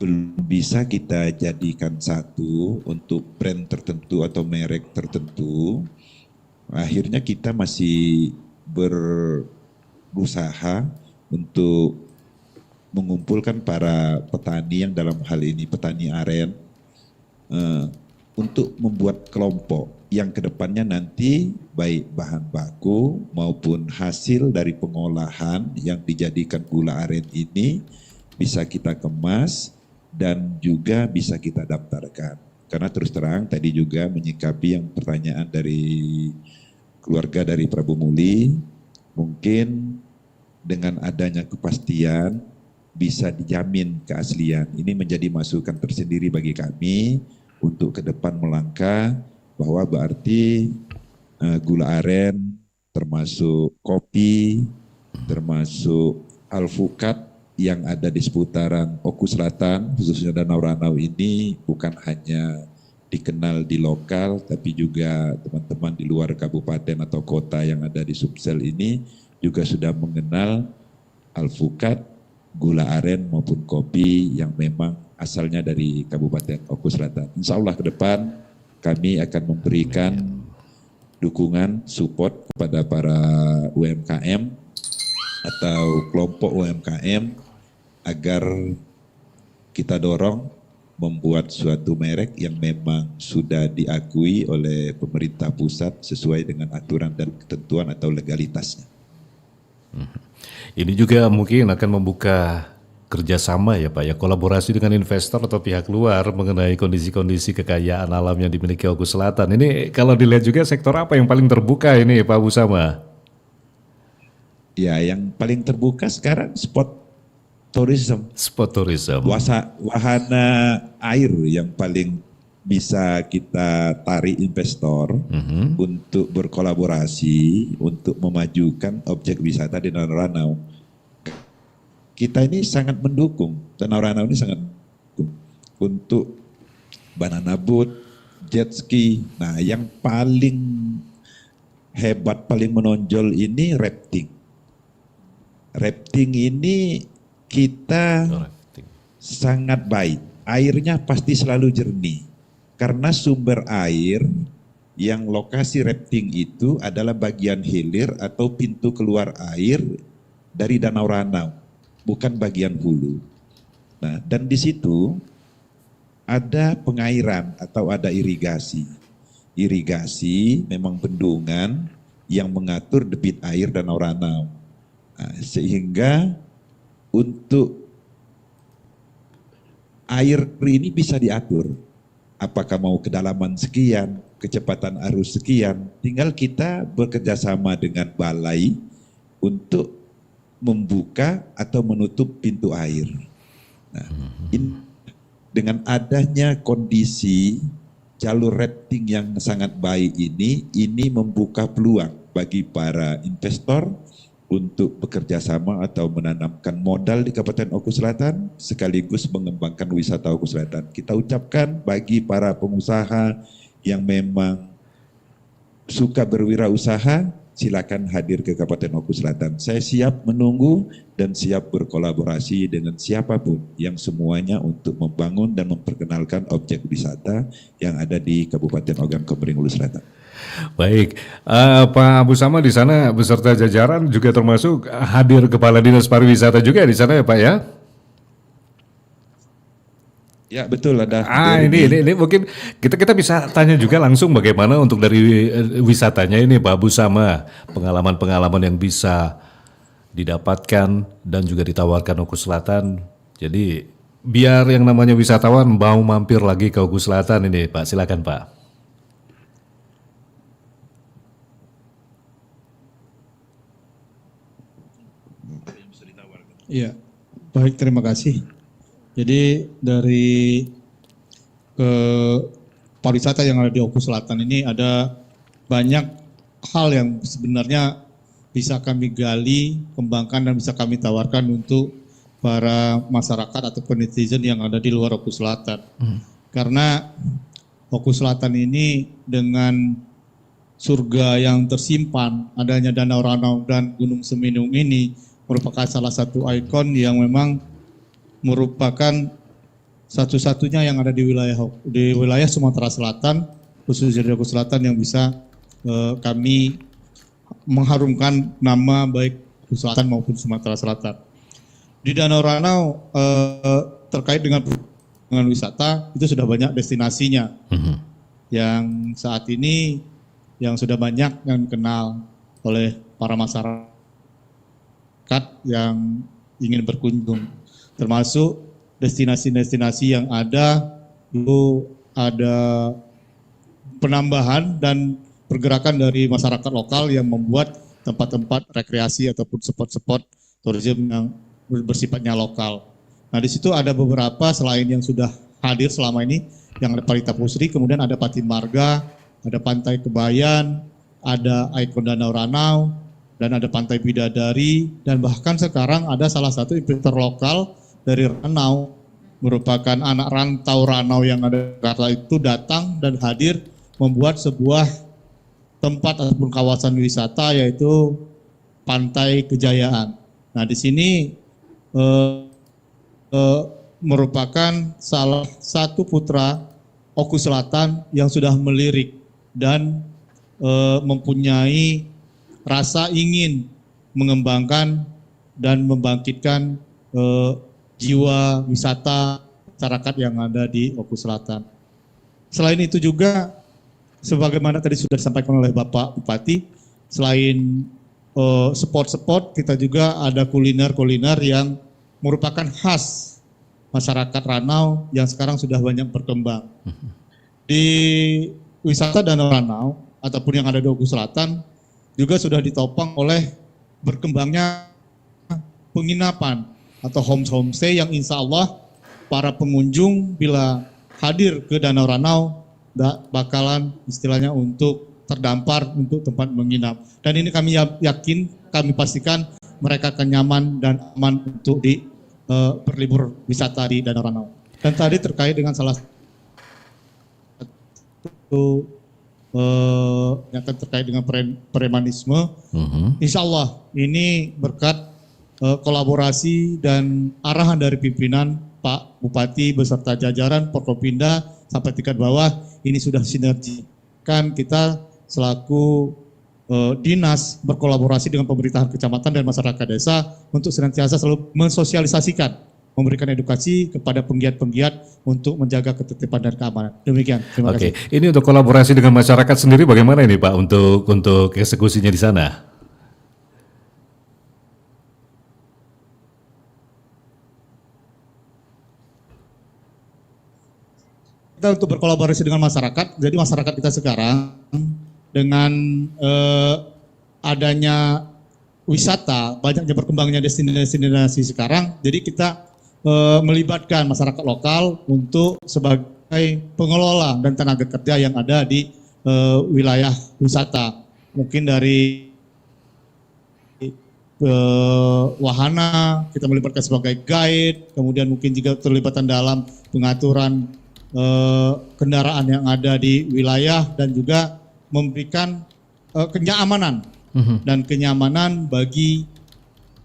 belum bisa kita jadikan satu untuk brand tertentu atau merek tertentu. Akhirnya kita masih berusaha untuk mengumpulkan para petani yang dalam hal ini petani aren untuk membuat kelompok yang kedepannya nanti baik bahan baku maupun hasil dari pengolahan yang dijadikan gula aren ini bisa kita kemas dan juga bisa kita daftarkan. Karena terus terang tadi juga menyikapi yang pertanyaan dari keluarga dari Prabu Muli, mungkin dengan adanya kepastian bisa dijamin keaslian. Ini menjadi masukan tersendiri bagi kami untuk ke depan melangkah bahwa berarti gula aren termasuk kopi, termasuk alpukat yang ada di seputaran Oku Selatan, khususnya Danau Ranau ini bukan hanya dikenal di lokal, tapi juga teman-teman di luar kabupaten atau kota yang ada di Sumsel ini juga sudah mengenal alpukat, gula aren maupun kopi yang memang asalnya dari Kabupaten Oku Selatan. Insya Allah ke depan kami akan memberikan dukungan, support kepada para UMKM atau kelompok UMKM agar kita dorong membuat suatu merek yang memang sudah diakui oleh pemerintah pusat sesuai dengan aturan dan ketentuan atau legalitasnya. Ini juga mungkin akan membuka kerjasama ya Pak ya, kolaborasi dengan investor atau pihak luar mengenai kondisi-kondisi kekayaan alam yang dimiliki Oku Selatan. Ini kalau dilihat juga sektor apa yang paling terbuka ini Pak Busama? Ya, yang paling terbuka sekarang spot tourism. Spot tourism. Wahana air yang paling bisa kita tarik investor untuk berkolaborasi untuk memajukan objek wisata di Danau Ranau. Kita ini sangat mendukung, Danau Ranau ini sangat mendukung untuk banana boat, jet ski. Nah, yang paling hebat, paling menonjol ini rafting. Rafting ini kita sangat baik, airnya pasti selalu jernih. Karena sumber air yang lokasi rafting itu adalah bagian hilir atau pintu keluar air dari Danau Ranau, bukan bagian hulu. Nah, dan di situ ada pengairan atau ada irigasi. Irigasi memang bendungan yang mengatur debit air Danau Ranau. Nah, sehingga untuk air ini bisa diatur. Apakah mau kedalaman sekian, kecepatan arus sekian, tinggal kita bekerja sama dengan balai untuk membuka atau menutup pintu air. Nah, dengan adanya kondisi jalur rafting yang sangat baik ini membuka peluang bagi para investor untuk bekerja sama atau menanamkan modal di Kabupaten Oku Selatan sekaligus mengembangkan wisata Oku Selatan. Kita ucapkan bagi para pengusaha yang memang suka berwirausaha, silakan hadir ke Kabupaten Oku Selatan. Saya siap menunggu dan siap berkolaborasi dengan siapapun yang semuanya untuk membangun dan memperkenalkan objek wisata yang ada di Kabupaten Ogan Komering Hulu Selatan. Baik, Pak Busama di sana beserta jajaran juga termasuk hadir Kepala Dinas Pariwisata juga di sana ya Pak ya? Ya betul ada. Ini mungkin kita bisa tanya juga langsung bagaimana untuk dari wisatanya ini Pak Busama, pengalaman-pengalaman yang bisa didapatkan dan juga ditawarkan Oku Selatan. Jadi biar yang namanya wisatawan mau mampir lagi ke Oku Selatan ini Pak, silakan Pak. Iya, baik, terima kasih. Jadi dari pariwisata yang ada di Oku Selatan ini ada banyak hal yang sebenarnya bisa kami gali, kembangkan dan bisa kami tawarkan untuk para masyarakat ataupun netizen yang ada di luar Oku Selatan. Karena Oku Selatan ini dengan surga yang tersimpan, adanya Danau Ranau dan Gunung Seminung ini merupakan salah satu ikon yang memang merupakan satu-satunya yang ada di wilayah Sumatera Selatan, khususnya di Oku Selatan yang bisa kami mengharumkan nama baik Oku Selatan maupun Sumatera Selatan. Di Danau Ranau terkait dengan wisata itu sudah banyak destinasinya yang saat ini yang sudah banyak yang dikenal oleh para masyarakat yang ingin berkunjung, termasuk destinasi-destinasi yang ada itu ada penambahan dan pergerakan dari masyarakat lokal yang membuat tempat-tempat rekreasi ataupun spot-spot tourism yang bersifatnya lokal. Nah, di situ ada beberapa selain yang sudah hadir selama ini, yang ada Parita Pusri, kemudian ada Patimmarga, ada Pantai Kebayan, ada ikon Danau Ranau, dan ada Pantai Bidadari, dan bahkan sekarang ada salah satu investor lokal dari Ranau, merupakan anak rantau Ranau yang ada di Jakarta itu datang dan hadir membuat sebuah tempat ataupun kawasan wisata yaitu Pantai Kejayaan. Nah, di sini merupakan salah satu putra Oku Selatan yang sudah melirik dan mempunyai rasa ingin mengembangkan dan membangkitkan jiwa wisata masyarakat yang ada di Oku Selatan. Selain itu juga, sebagaimana tadi sudah disampaikan oleh Bapak Bupati, selain spot-spot, kita juga ada kuliner-kuliner yang merupakan khas masyarakat Ranau yang sekarang sudah banyak berkembang. Di wisata Danau Ranau ataupun yang ada di Oku Selatan juga sudah ditopang oleh berkembangnya penginapan atau homestay yang insya Allah para pengunjung bila hadir ke Danau Ranau bakalan istilahnya untuk terdampar untuk tempat menginap. Dan ini kami yakin, kami pastikan mereka akan nyaman dan aman untuk berlibur wisata di Danau Ranau. Dan tadi terkait dengan salah satu yang terkait dengan premanisme, insya Allah ini berkat kolaborasi dan arahan dari pimpinan Pak Bupati beserta jajaran Forkopimda sampai tingkat bawah, ini sudah sinergikan kita selaku dinas berkolaborasi dengan pemerintahan kecamatan dan masyarakat desa untuk senantiasa selalu mensosialisasikan, memberikan edukasi kepada penggiat-penggiat untuk menjaga ketertiban dan keamanan. Demikian, terima kasih. Ini untuk kolaborasi dengan masyarakat sendiri bagaimana ini Pak untuk eksekusinya di sana? Kita untuk berkolaborasi dengan masyarakat, jadi masyarakat kita sekarang dengan adanya wisata, banyaknya berkembangnya destinasi sekarang, jadi kita melibatkan masyarakat lokal untuk sebagai pengelola dan tenaga kerja yang ada di wilayah wisata. Mungkin dari wahana, kita melibatkan sebagai guide, kemudian mungkin juga terlibatan dalam pengaturan kendaraan yang ada di wilayah dan juga memberikan kenyamanan dan kenyamanan bagi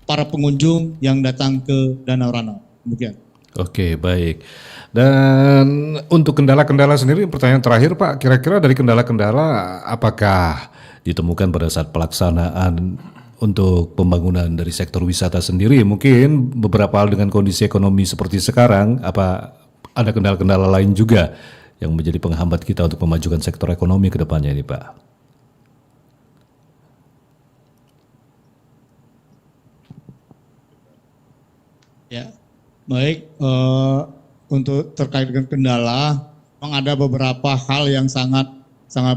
para pengunjung yang datang ke Danau Ranau. Demikian. Oke, baik. Dan untuk kendala-kendala sendiri, pertanyaan terakhir Pak, kira-kira dari kendala-kendala apakah ditemukan pada saat pelaksanaan untuk pembangunan dari sektor wisata sendiri? Mungkin beberapa hal dengan kondisi ekonomi seperti sekarang, apa ada kendala-kendala lain juga yang menjadi penghambat kita untuk memajukan sektor ekonomi ke depannya ini Pak? Ya, baik. Untuk terkait dengan kendala, memang ada beberapa hal yang sangat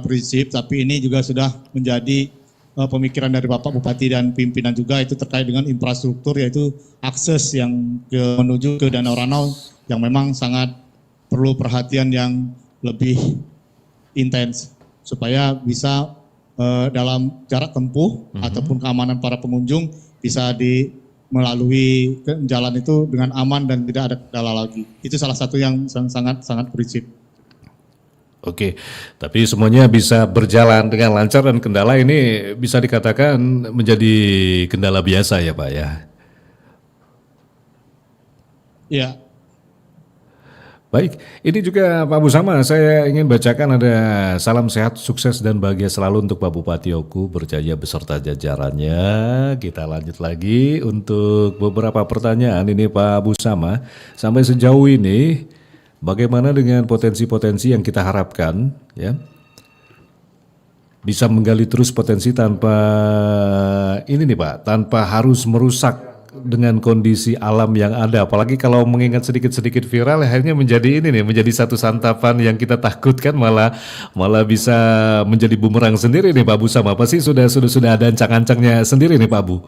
prinsip, tapi ini juga sudah menjadi pemikiran dari Bapak Bupati dan pimpinan juga itu terkait dengan infrastruktur, yaitu akses yang menuju ke Danau Ranau yang memang sangat perlu perhatian yang lebih intens supaya bisa dalam jarak tempuh ataupun keamanan para pengunjung bisa melalui jalan itu dengan aman dan tidak ada kendala lagi. Itu salah satu yang sangat prinsip. Oke, tapi semuanya bisa berjalan dengan lancar dan kendala ini bisa dikatakan menjadi kendala biasa ya Pak ya? Iya. Baik, ini juga Pak Busama, saya ingin bacakan ada salam sehat, sukses dan bahagia selalu untuk Pak Bupati Oku berjaya beserta jajarannya. Kita lanjut lagi untuk beberapa pertanyaan ini Pak Busama. Sampai sejauh ini bagaimana dengan potensi-potensi yang kita harapkan ya? Bisa menggali terus potensi tanpa ini nih Pak, tanpa harus merusak dengan kondisi alam yang ada, apalagi kalau mengingat sedikit-sedikit viral akhirnya menjadi ini nih, menjadi satu santapan yang kita takutkan malah bisa menjadi bumerang sendiri nih Pak Bu. Sama apa sih sudah ada ancang-ancangnya sendiri nih Pak Bu?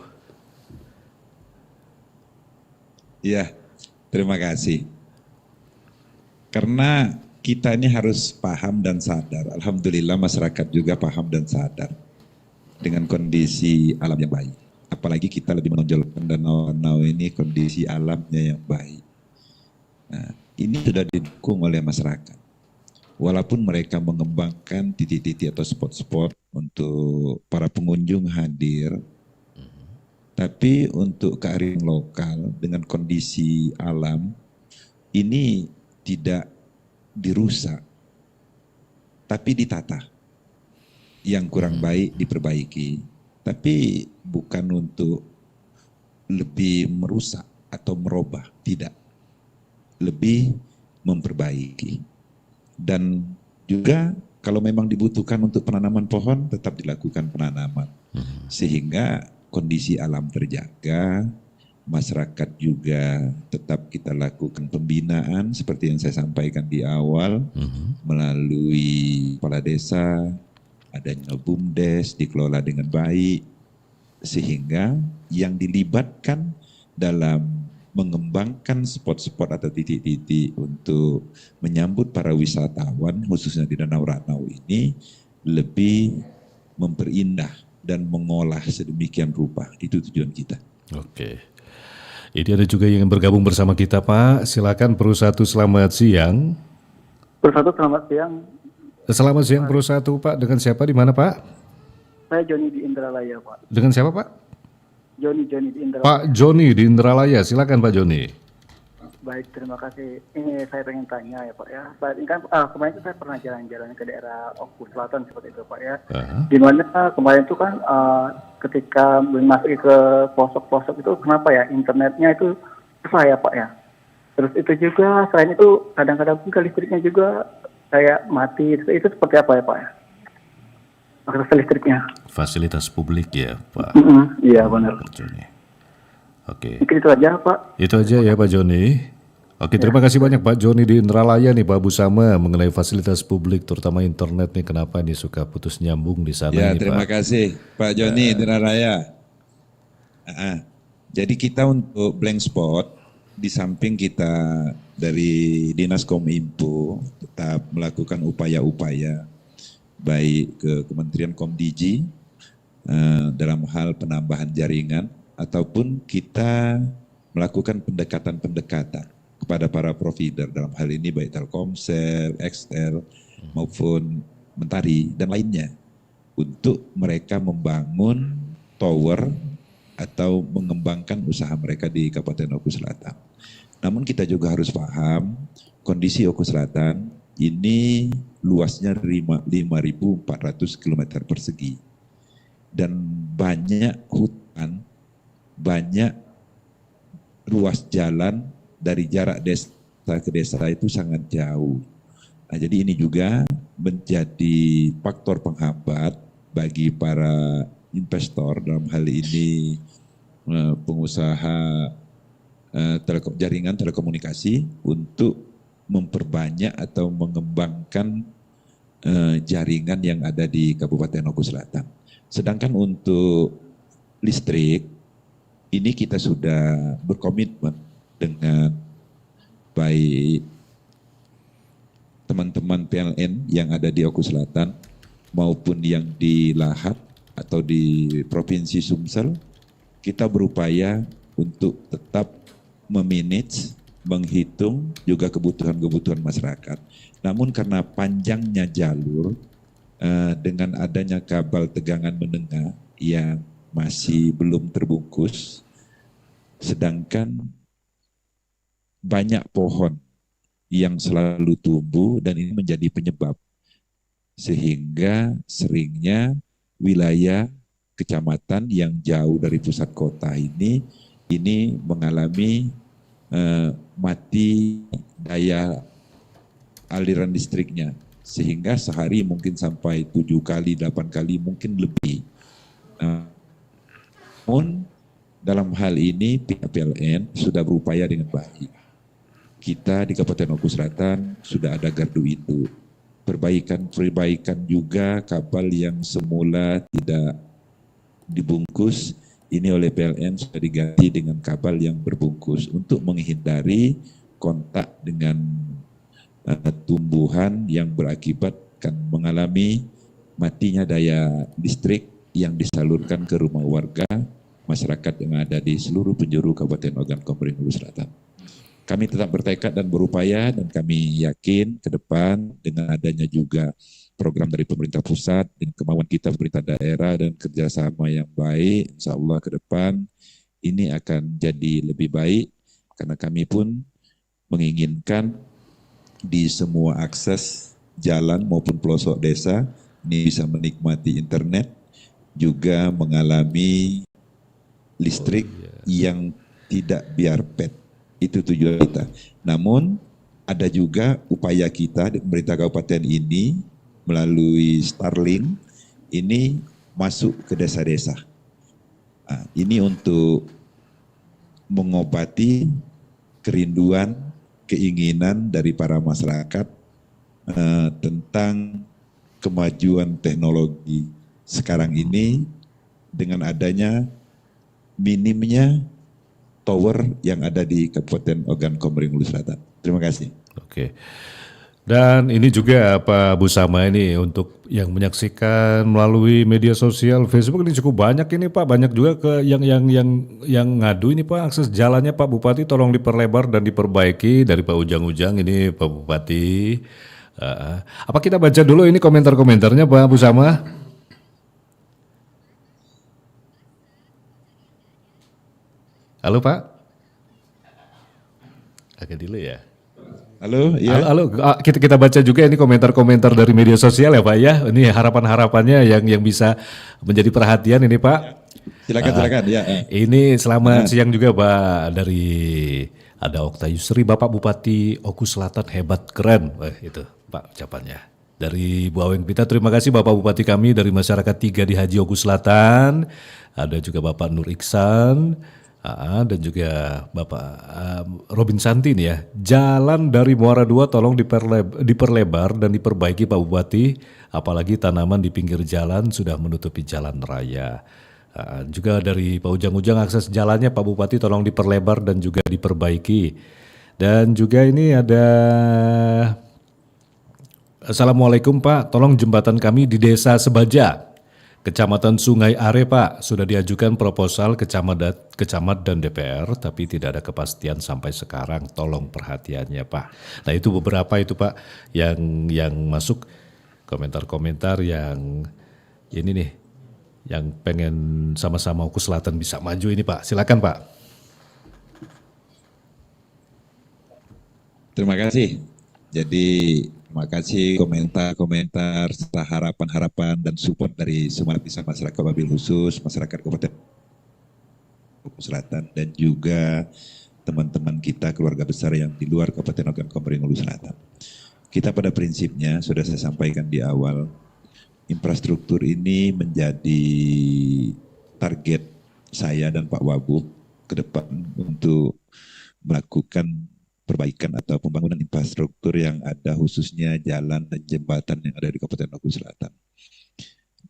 Iya, terima kasih. Karena kita ini harus paham dan sadar. Alhamdulillah masyarakat juga paham dan sadar dengan kondisi alam yang baik. Apalagi kita lebih menonjolkan danau ini kondisi alamnya yang baik. Nah, ini sudah didukung oleh masyarakat. Walaupun mereka mengembangkan titik-titik atau spot-spot untuk para pengunjung hadir, tapi untuk kearifan lokal dengan kondisi alam ini tidak dirusak, tapi ditata. Yang kurang baik diperbaiki. Tapi bukan untuk lebih merusak atau merubah, tidak. Lebih memperbaiki. Dan juga kalau memang dibutuhkan untuk penanaman pohon, tetap dilakukan penanaman. Sehingga kondisi alam terjaga, masyarakat juga tetap kita lakukan pembinaan seperti yang saya sampaikan di awal, melalui kepala desa, adanya BUMDes dikelola dengan baik, sehingga yang dilibatkan dalam mengembangkan spot-spot atau titik-titik untuk menyambut para wisatawan khususnya di Danau Ranau ini lebih memperindah dan mengolah sedemikian rupa. Itu tujuan kita. Oke. Ini ada juga yang bergabung bersama kita Pak. Silakan Perusahaan selamat siang. Perusahaan selamat siang. Selamat siang Perusahaan Pak, dengan siapa di mana Pak? Saya Joni di Indralaya Pak. Dengan siapa Pak? Joni di Indralaya. Pak Joni di Indralaya, silakan Pak Joni. Baik, terima kasih. Ini saya pengen tanya ya Pak ya. Ini kan kemarin itu saya pernah jalan-jalan ke daerah Oku Selatan seperti itu Pak ya. Di mana kemarin itu kan ketika memasuki ke pelosok-pelosok itu kenapa ya internetnya itu susah ya Pak ya. Terus itu juga selain itu kadang-kadang juga listriknya juga kayak mati, itu seperti apa ya Pak ya? Akses listriknya. Fasilitas publik ya Pak? Iya benar. Oke. Mungkin itu aja Pak. Itu aja ya Pak Joni. Oke, terima kasih banyak Pak Joni di Indralaya nih Pak Busama mengenai fasilitas publik terutama internet nih, kenapa ini suka putus nyambung di sana Ya, nih terima Pak. kasih Pak Joni Indralaya. Jadi kita untuk blank spot di samping kita dari Dinas Kominfo tetap melakukan upaya-upaya baik ke Kementerian Komdigi dalam hal penambahan jaringan ataupun kita melakukan pendekatan-pendekatan kepada para provider dalam hal ini baik Telkomsel, XL maupun Mentari dan lainnya untuk mereka membangun tower atau mengembangkan usaha mereka di Kabupaten Oku Selatan. Namun kita juga harus paham kondisi Oku Selatan ini luasnya 5.400 km persegi dan banyak hutan, banyak ruas jalan dari jarak desa ke desa itu sangat jauh. Nah, jadi ini juga menjadi faktor penghambat bagi para investor dalam hal ini pengusaha jaringan telekomunikasi untuk memperbanyak atau mengembangkan jaringan yang ada di Kabupaten Oku Selatan. Sedangkan untuk listrik, ini kita sudah berkomitmen dengan baik teman-teman PLN yang ada di Oku Selatan maupun yang di Lahat atau di Provinsi Sumsel, kita berupaya untuk tetap memanage, menghitung juga kebutuhan-kebutuhan masyarakat. Namun karena panjangnya jalur, dengan adanya kabel tegangan menengah yang masih belum terbungkus, sedangkan banyak pohon yang selalu tumbuh dan ini menjadi penyebab sehingga seringnya wilayah kecamatan yang jauh dari pusat kota ini mengalami mati daya aliran listriknya, sehingga sehari mungkin sampai 7 kali, 8 kali, mungkin lebih. Namun dalam hal ini pihak PLN sudah berupaya dengan baik. Kita di Kabupaten Oku Selatan sudah ada gardu induk. Perbaikan juga kabel yang semula tidak dibungkus, ini oleh PLN sudah diganti dengan kabel yang berbungkus untuk menghindari kontak dengan tumbuhan yang berakibatkan mengalami matinya daya listrik yang disalurkan ke rumah warga masyarakat yang ada di seluruh penjuru Kabupaten Ogan Komering Ulu Selatan. Kami tetap bertekad dan berupaya, dan kami yakin ke depan dengan adanya juga program dari pemerintah pusat dan kemauan kita pemerintah daerah dan kerjasama yang baik, insya Allah ke depan ini akan jadi lebih baik, karena kami pun menginginkan di semua akses jalan maupun pelosok desa ini bisa menikmati internet, juga mengalami listrik yang tidak biar pet. Itu tujuan kita. Namun ada juga upaya kita di pemerintah kabupaten ini melalui Starlink ini masuk ke desa-desa. Nah, ini untuk mengobati kerinduan, keinginan dari para masyarakat tentang kemajuan teknologi sekarang ini dengan adanya minimnya tower yang ada di Kabupaten Ogan Komering Ulu Selatan. Terima kasih. Oke. Dan ini juga Pak Busama ini untuk yang menyaksikan melalui media sosial Facebook ini cukup banyak ini Pak, banyak juga ke yang ngadu ini Pak, akses jalannya Pak Bupati tolong diperlebar dan diperbaiki dari Pak Ujang ini Pak Bupati. Apa kita baca dulu ini komentar-komentarnya Pak Busama? Halo Pak. Agak dulu ya. Halo, ya. Halo, kita baca juga ini komentar-komentar dari media sosial ya Pak ya. Ini harapan-harapannya yang bisa menjadi perhatian ini Pak. Silakan ya. Ini selamat siang juga Pak, dari ada Okta Yusri, Bapak Bupati Oku Selatan hebat keren. Itu Pak ucapannya. Dari Bu Aweng Pita, terima kasih Bapak Bupati kami dari masyarakat 3 di Haji Oku Selatan. Ada juga Bapak Nur Iksan. Dan juga Bapak Robin Santi nih ya. Jalan dari Muara 2 tolong diperlebar dan diperbaiki Pak Bupati. Apalagi tanaman di pinggir jalan sudah menutupi jalan raya. Juga dari Pak Ujang akses jalannya Pak Bupati tolong diperlebar dan juga diperbaiki. Dan juga ini ada Assalamualaikum Pak, tolong jembatan kami di Desa Sebaja, Kecamatan Sungai Are Pak, sudah diajukan proposal ke Camat dan DPR, tapi tidak ada kepastian sampai sekarang, tolong perhatiannya Pak. Nah itu beberapa itu Pak yang masuk komentar-komentar yang ini nih, yang pengen sama-sama Oku Selatan bisa maju ini Pak, silakan Pak. Terima kasih. Jadi terima kasih komentar-komentar serta harapan-harapan dan support dari semua lapisan masyarakat wabil khusus, masyarakat Kabupaten Oku Selatan dan juga teman-teman kita keluarga besar yang di luar Kabupaten Ogan Komering Ulu Selatan. Kita pada prinsipnya sudah saya sampaikan di awal, infrastruktur ini menjadi target saya dan Pak Wabub ke depan untuk melakukan perbaikan atau pembangunan infrastruktur yang ada khususnya jalan dan jembatan yang ada di Kabupaten Oku Selatan.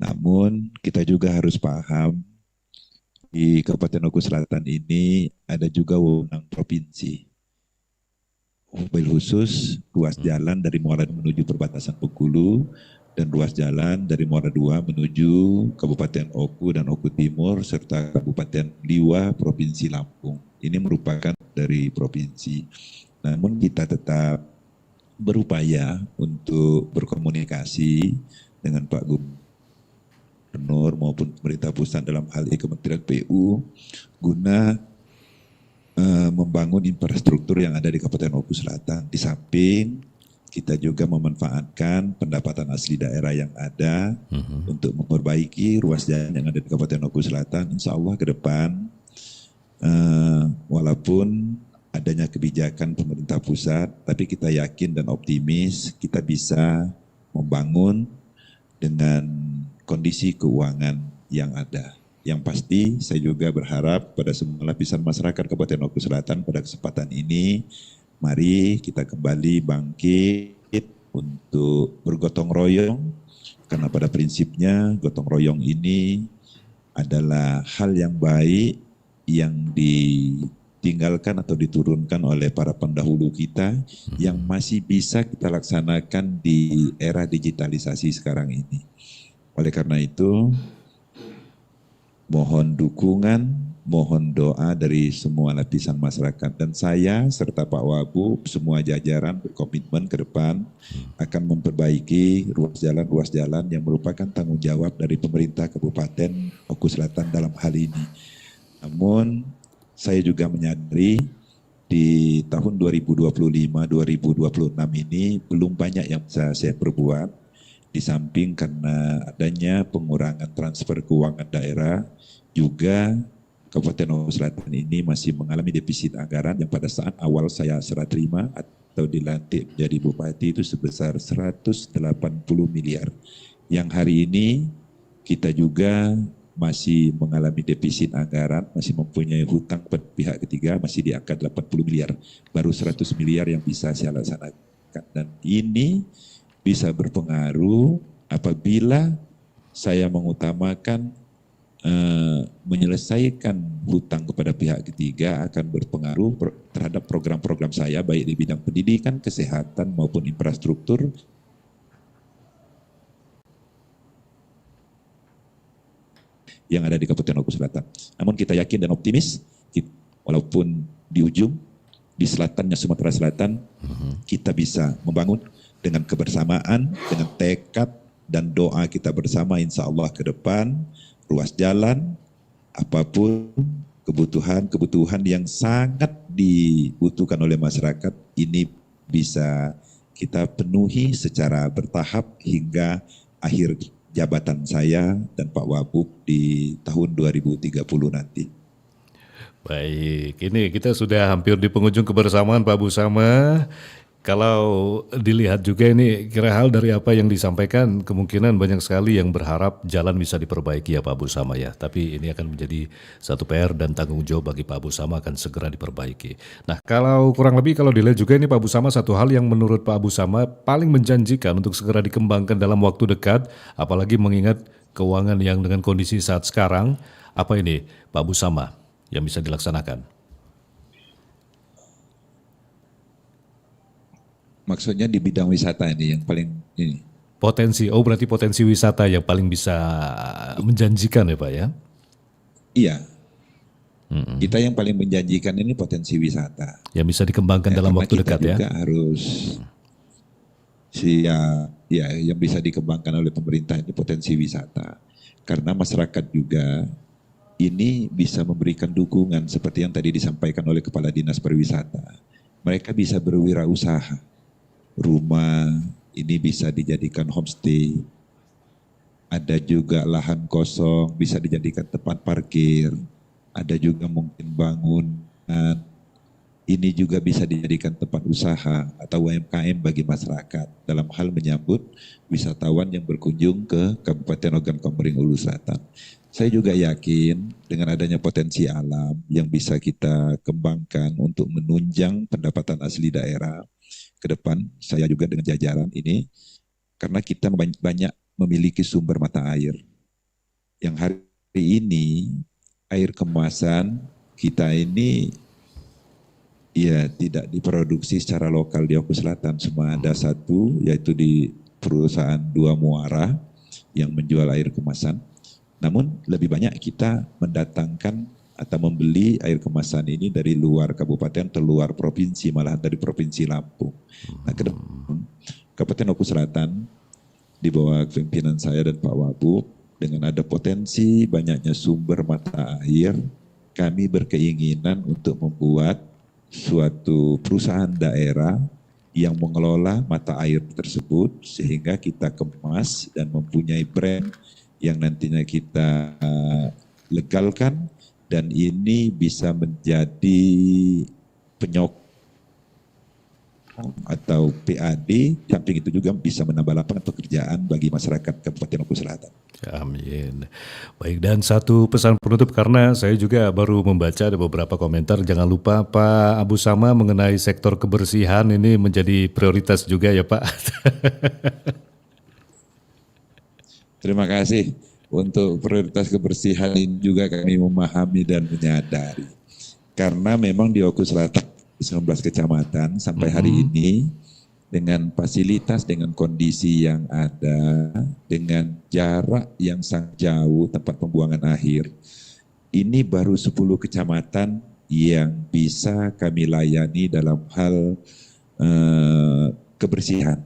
Namun kita juga harus paham di Kabupaten Oku Selatan ini ada juga wewenang provinsi. Mobil khusus ruas jalan dari Muara menuju perbatasan Bengkulu dan ruas jalan dari Muara II menuju Kabupaten Oku dan Oku Timur serta Kabupaten Liwa Provinsi Lampung. Ini merupakan dari provinsi. Namun kita tetap berupaya untuk berkomunikasi dengan Pak Gubernur maupun pemerintah pusat dalam hal ini Kementerian PU guna membangun infrastruktur yang ada di Kabupaten Oku Selatan. Di samping kita juga memanfaatkan pendapatan asli daerah yang ada untuk memperbaiki ruas jalan yang ada di Kabupaten Oku Selatan. Insya Allah ke depan walaupun adanya kebijakan pemerintah pusat, tapi kita yakin dan optimis kita bisa membangun dengan kondisi keuangan yang ada. Yang pasti saya juga berharap pada semua lapisan masyarakat Kabupaten Oku Selatan pada kesempatan ini, mari kita kembali bangkit untuk bergotong royong, karena pada prinsipnya gotong royong ini adalah hal yang baik yang ditinggalkan atau diturunkan oleh para pendahulu kita yang masih bisa kita laksanakan di era digitalisasi sekarang ini. Oleh karena itu, mohon dukungan, mohon doa dari semua lapisan masyarakat. Dan saya serta Pak Wagub, semua jajaran berkomitmen ke depan akan memperbaiki ruas jalan yang merupakan tanggung jawab dari pemerintah Kabupaten Oku Selatan dalam hal ini. Namun saya juga menyadari di tahun 2025-2026 ini belum banyak yang bisa saya perbuat. Di samping karena adanya pengurangan transfer keuangan daerah, juga Kabupaten Oku Selatan ini masih mengalami defisit anggaran yang pada saat awal saya serah terima atau dilantik menjadi bupati itu sebesar 180 miliar. Yang hari ini kita juga masih mengalami defisit anggaran, masih mempunyai hutang pada pihak ketiga, masih di angka 80 miliar. Baru 100 miliar yang bisa saya laksanakan. Dan ini bisa berpengaruh apabila saya mengutamakan menyelesaikan hutang kepada pihak ketiga akan berpengaruh terhadap program-program saya baik di bidang pendidikan, kesehatan maupun infrastruktur yang ada di Kabupaten Oku Selatan. Namun kita yakin dan optimis, walaupun di ujung, di selatannya Sumatera Selatan, kita bisa membangun dengan kebersamaan, dengan tekad dan doa kita bersama insya Allah ke depan, ruas jalan, apapun kebutuhan yang sangat dibutuhkan oleh masyarakat ini bisa kita penuhi secara bertahap hingga akhir jabatan saya dan Pak Wabub di tahun 2030 nanti. Baik, ini kita sudah hampir di penghujung kebersamaan Pak Busama. Kalau dilihat juga ini kira hal dari apa yang disampaikan, kemungkinan banyak sekali yang berharap jalan bisa diperbaiki ya Pak Busama ya. Tapi ini akan menjadi satu PR dan tanggung jawab bagi Pak Busama akan segera diperbaiki. Nah kalau kurang lebih kalau dilihat juga ini Pak Busama, satu hal yang menurut Pak Busama paling menjanjikan untuk segera dikembangkan dalam waktu dekat, apalagi mengingat keuangan yang dengan kondisi saat sekarang, apa ini Pak Busama yang bisa dilaksanakan? Maksudnya di bidang wisata ini yang paling ini. Berarti potensi wisata yang paling bisa menjanjikan ya Pak ya? Iya. Kita yang paling menjanjikan ini potensi wisata. Yang bisa dikembangkan dalam waktu dekat ya? Kita juga harus yang bisa dikembangkan oleh pemerintah ini potensi wisata. Karena masyarakat juga ini bisa memberikan dukungan seperti yang tadi disampaikan oleh Kepala Dinas Pariwisata. Mereka bisa berwirausaha. Rumah ini bisa dijadikan homestay, ada juga lahan kosong bisa dijadikan tempat parkir, ada juga mungkin bangunan, ini juga bisa dijadikan tempat usaha atau UMKM bagi masyarakat dalam hal menyambut wisatawan yang berkunjung ke Kabupaten Ogan Komering Ulu Selatan. Saya juga yakin dengan adanya potensi alam yang bisa kita kembangkan untuk menunjang pendapatan asli daerah ke depan, saya juga dengan jajaran ini, karena kita banyak memiliki sumber mata air. Yang hari ini air kemasan kita ini ya tidak diproduksi secara lokal di Oku Selatan. Cuma ada satu, yaitu di perusahaan Dua Muara yang menjual air kemasan. Namun lebih banyak kita mendatangkan atau membeli air kemasan ini dari luar kabupaten atau luar provinsi, malahan dari provinsi Lampung. Nah, ke depan Kabupaten Oku Selatan di bawah pimpinan saya dan Pak Wabub, dengan ada potensi banyaknya sumber mata air, kami berkeinginan untuk membuat suatu perusahaan daerah yang mengelola mata air tersebut sehingga kita kemas dan mempunyai brand yang nantinya kita legalkan, dan ini bisa menjadi penyokong atau PAD. Samping itu juga bisa menambah lapangan pekerjaan bagi masyarakat Kabupaten Oku Selatan. Amin. Baik, dan satu pesan penutup karena saya juga baru membaca ada beberapa komentar. Jangan lupa Pak Abu Sama mengenai sektor kebersihan ini menjadi prioritas juga ya Pak. Terima kasih. Untuk prioritas kebersihan ini juga kami memahami dan menyadari. Karena memang di Oku Selatan 19 kecamatan sampai hari ini dengan fasilitas, dengan kondisi yang ada, dengan jarak yang sangat jauh tempat pembuangan akhir, ini baru 10 kecamatan yang bisa kami layani dalam hal kebersihan.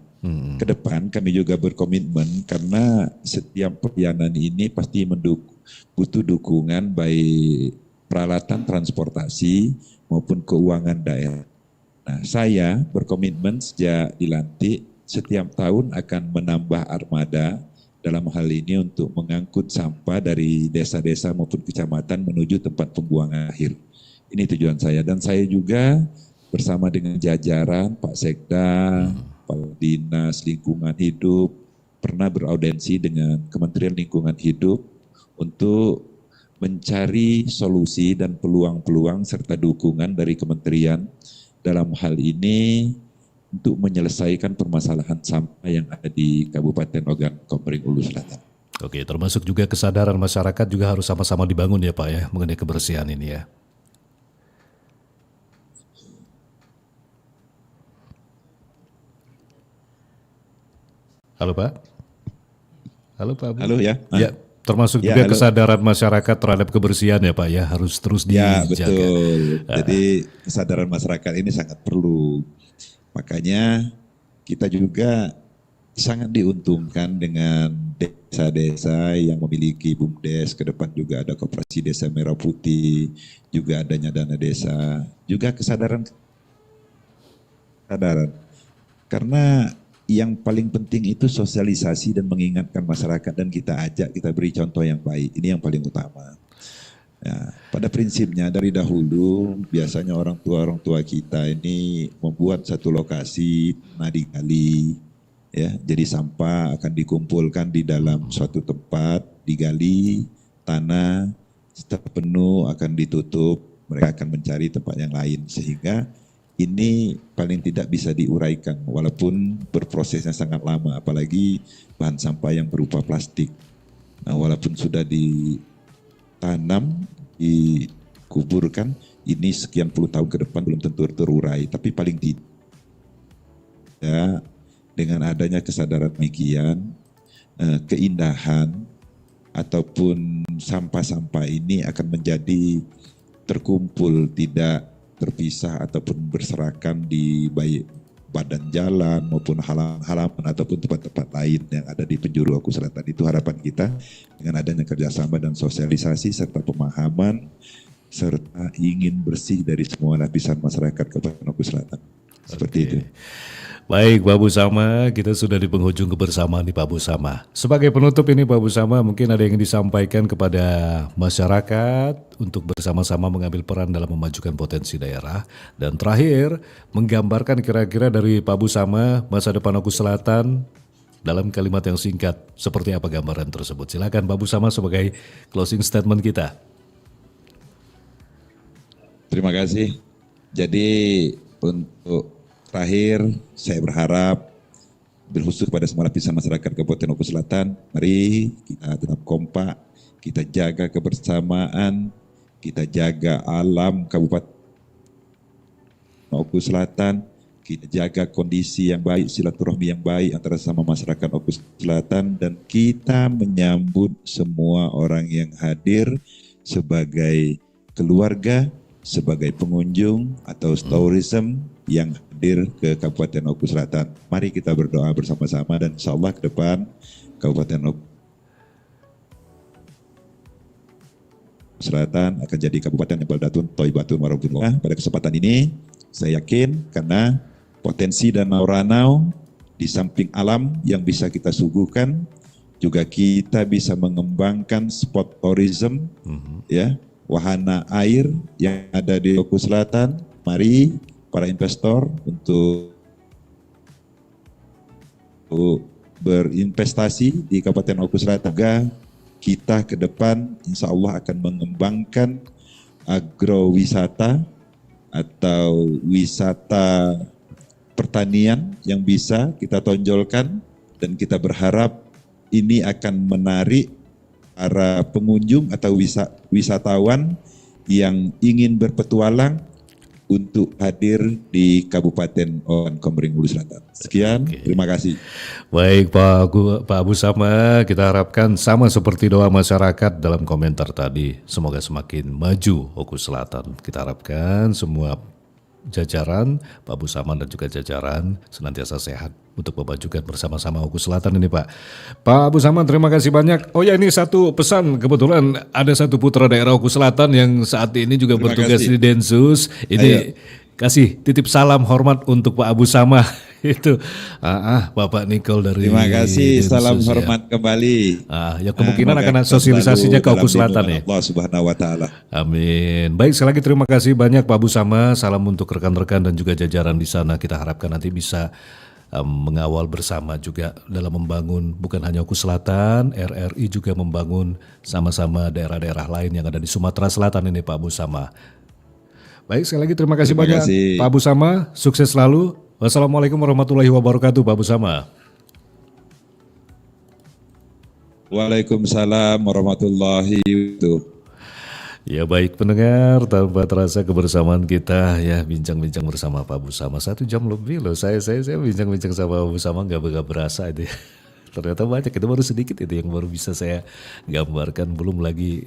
Ke depan kami juga berkomitmen karena setiap pelayanan ini pasti butuh dukungan baik peralatan transportasi maupun keuangan daerah. Nah, saya berkomitmen sejak dilantik setiap tahun akan menambah armada dalam hal ini untuk mengangkut sampah dari desa-desa maupun kecamatan menuju tempat pembuangan akhir. Ini tujuan saya, dan saya juga bersama dengan jajaran Pak Sekda, Pak Dinas Lingkungan Hidup, pernah beraudensi dengan Kementerian Lingkungan Hidup untuk mencari solusi dan peluang-peluang serta dukungan dari kementerian dalam hal ini untuk menyelesaikan permasalahan sampah yang ada di Kabupaten Ogan Komering Ulu Selatan. Oke, termasuk juga kesadaran masyarakat juga harus sama-sama dibangun ya Pak ya mengenai kebersihan ini ya. Halo Pak. Halo Pak. Halo ya. Ya, termasuk ya, juga halo. kesadaran masyarakat terhadap kebersihan ya Pak ya, harus terus Ya, dijaga. betul. Jadi kesadaran masyarakat ini sangat perlu. Makanya kita juga sangat diuntungkan dengan desa-desa yang memiliki BUMDes. Ke depan juga ada Koperasi Desa Merah Putih, juga adanya dana desa, juga kesadaran. Karena yang paling penting itu sosialisasi dan mengingatkan masyarakat, dan kita ajak, kita beri contoh yang baik. Ini yang paling utama. Ya, pada prinsipnya dari dahulu biasanya orang tua kita ini membuat satu lokasi digali, ya, jadi sampah akan dikumpulkan di dalam suatu tempat, digali tanah, setelah penuh akan ditutup, mereka akan mencari tempat yang lain, sehingga ini paling tidak bisa diuraikan walaupun berprosesnya sangat lama, apalagi bahan sampah yang berupa plastik. Nah, walaupun sudah ditanam, dikuburkan, ini sekian puluh tahun ke depan belum tentu terurai, tapi paling tidak dengan adanya kesadaran demikian, keindahan ataupun sampah-sampah ini akan menjadi terkumpul, tidak terpisah ataupun berserakan di baik badan jalan maupun halaman ataupun tempat-tempat lain yang ada di penjuru Oku Selatan. Itu harapan kita dengan adanya kerjasama dan sosialisasi serta pemahaman serta ingin bersih dari semua lapisan masyarakat Kabupaten Oku Selatan. Seperti itu. Baik Pak Abu Sama, kita sudah di penghujung kebersamaan nih Pak Abu Sama. Sebagai penutup ini Pak Abu Sama, mungkin ada yang disampaikan kepada masyarakat untuk bersama-sama mengambil peran dalam memajukan potensi daerah. Dan terakhir, menggambarkan kira-kira dari Pak Abu Sama masa depan Oku Selatan dalam kalimat yang singkat. Seperti apa gambaran tersebut? Silakan Pak Abu Sama sebagai closing statement kita. Terima kasih. Jadi untuk terakhir, saya berharap berkhusus kepada semua lapisan masyarakat Kabupaten Oku Selatan, mari kita tetap kompak, kita jaga kebersamaan, kita jaga alam Kabupaten Oku Selatan, kita jaga kondisi yang baik, silaturahmi yang baik antara sama masyarakat Oku Selatan, dan kita menyambut semua orang yang hadir sebagai keluarga, sebagai pengunjung atau tourism yang hadir ke Kabupaten Oku Selatan. Mari kita berdoa bersama-sama dan insya Allah ke depan Kabupaten Oku Selatan akan jadi kabupaten yang baldatun thayyibatun warahmatullah. Pada kesempatan ini saya yakin karena potensi Danau Ranau di samping alam yang bisa kita suguhkan, juga kita bisa mengembangkan spot tourism, ya, wahana air yang ada di Oku Selatan. Mari para investor untuk berinvestasi di Kabupaten Oku Selatan. Kita ke depan insya Allah akan mengembangkan agrowisata atau wisata pertanian yang bisa kita tonjolkan, dan kita berharap ini akan menarik para pengunjung atau wisatawan yang ingin berpetualang untuk hadir di Kabupaten Komering Ulu Selatan. Sekian, terima kasih. Baik Pak Abu Sama, kita harapkan sama seperti doa masyarakat dalam komentar tadi, semoga semakin maju Oku Selatan. Kita harapkan semua jajaran Pak Abu Saman dan juga jajaran senantiasa sehat untuk memajukan bersama-sama Oku Selatan ini Pak. Pak Abu Saman, terima kasih banyak. Oh ya, ini satu pesan, kebetulan ada satu putra daerah Oku Selatan yang saat ini juga bertugas di Densus. Ini kasih titip salam hormat untuk Pak Abu Sama. Itu Bapak Nicole dari terima kasih, Densus, salam hormat kembali. Ya kemungkinan akan sosialisasinya ke Oku Selatan ya. Allah Subhanahu wa taala. Amin. Baik, sekali lagi terima kasih banyak Pak Abu Sama. Salam untuk rekan-rekan dan juga jajaran di sana. Kita harapkan nanti bisa mengawal bersama juga dalam membangun bukan hanya Oku Selatan, RRI juga membangun sama-sama daerah-daerah lain yang ada di Sumatera Selatan ini Pak Abu Sama. Baik, sekali lagi terima kasih banyak Pak Abu Sama. Sukses selalu. Wassalamualaikum warahmatullahi wabarakatuh Pak Abu Sama. Waalaikumsalam warahmatullahi wabarakatuh. Ya baik pendengar, tanpa terasa kebersamaan kita ya bincang-bincang bersama Pak Abu Sama 1 jam lebih loh. Saya bincang-bincang sama Pak Abu Sama nggak berasa itu. Ternyata banyak, itu baru sedikit itu yang baru bisa saya gambarkan, belum lagi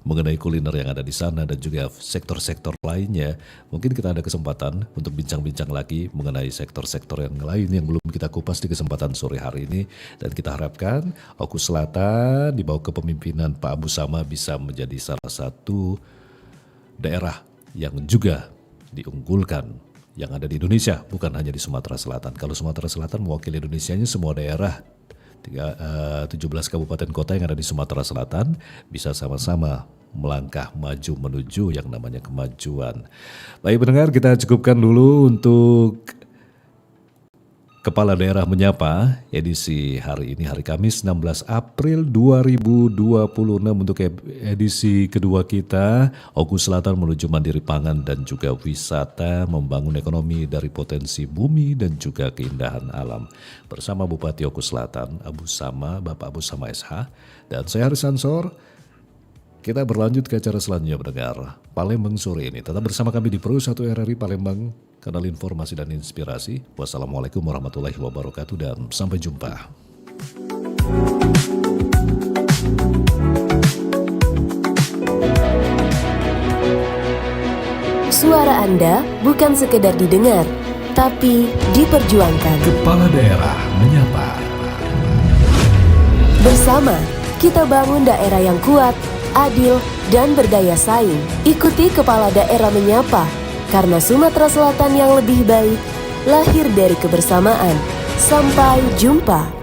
mengenai kuliner yang ada di sana dan juga sektor-sektor lainnya. Mungkin kita ada kesempatan untuk bincang-bincang lagi mengenai sektor-sektor yang lain yang belum kita kupas di kesempatan sore hari ini. Dan kita harapkan Oku Selatan di bawah kepemimpinan Pak Abu Sama bisa menjadi salah satu daerah yang juga diunggulkan yang ada di Indonesia, bukan hanya di Sumatera Selatan. Kalau Sumatera Selatan mewakili Indonesianya, semua daerah 17 kabupaten kota yang ada di Sumatera Selatan bisa sama-sama melangkah maju menuju yang namanya kemajuan. Baik pendengar, kita cukupkan dulu untuk Kepala Daerah Menyapa edisi hari ini, hari Kamis 16 April 2026 untuk edisi kedua kita, Oku Selatan menuju mandiri pangan dan juga wisata, membangun ekonomi dari potensi bumi dan juga keindahan alam. Bersama Bupati Oku Selatan, Abu Sama, Bapak Abu Sama SH, dan saya Haris Ansor. Kita berlanjut ke acara selanjutnya pendengar, Palembang sore ini. Tetap bersama kami di Pro 1 RRI Palembang, kanal informasi dan inspirasi. Wassalamualaikum warahmatullahi wabarakatuh dan sampai jumpa. Suara Anda bukan sekedar didengar, tapi diperjuangkan. Kepala Daerah Menyapa. Bersama, kita bangun daerah yang kuat, adil, dan berdaya saing. Ikuti Kepala Daerah Menyapa, karena Sumatera Selatan yang lebih baik lahir dari kebersamaan. Sampai jumpa.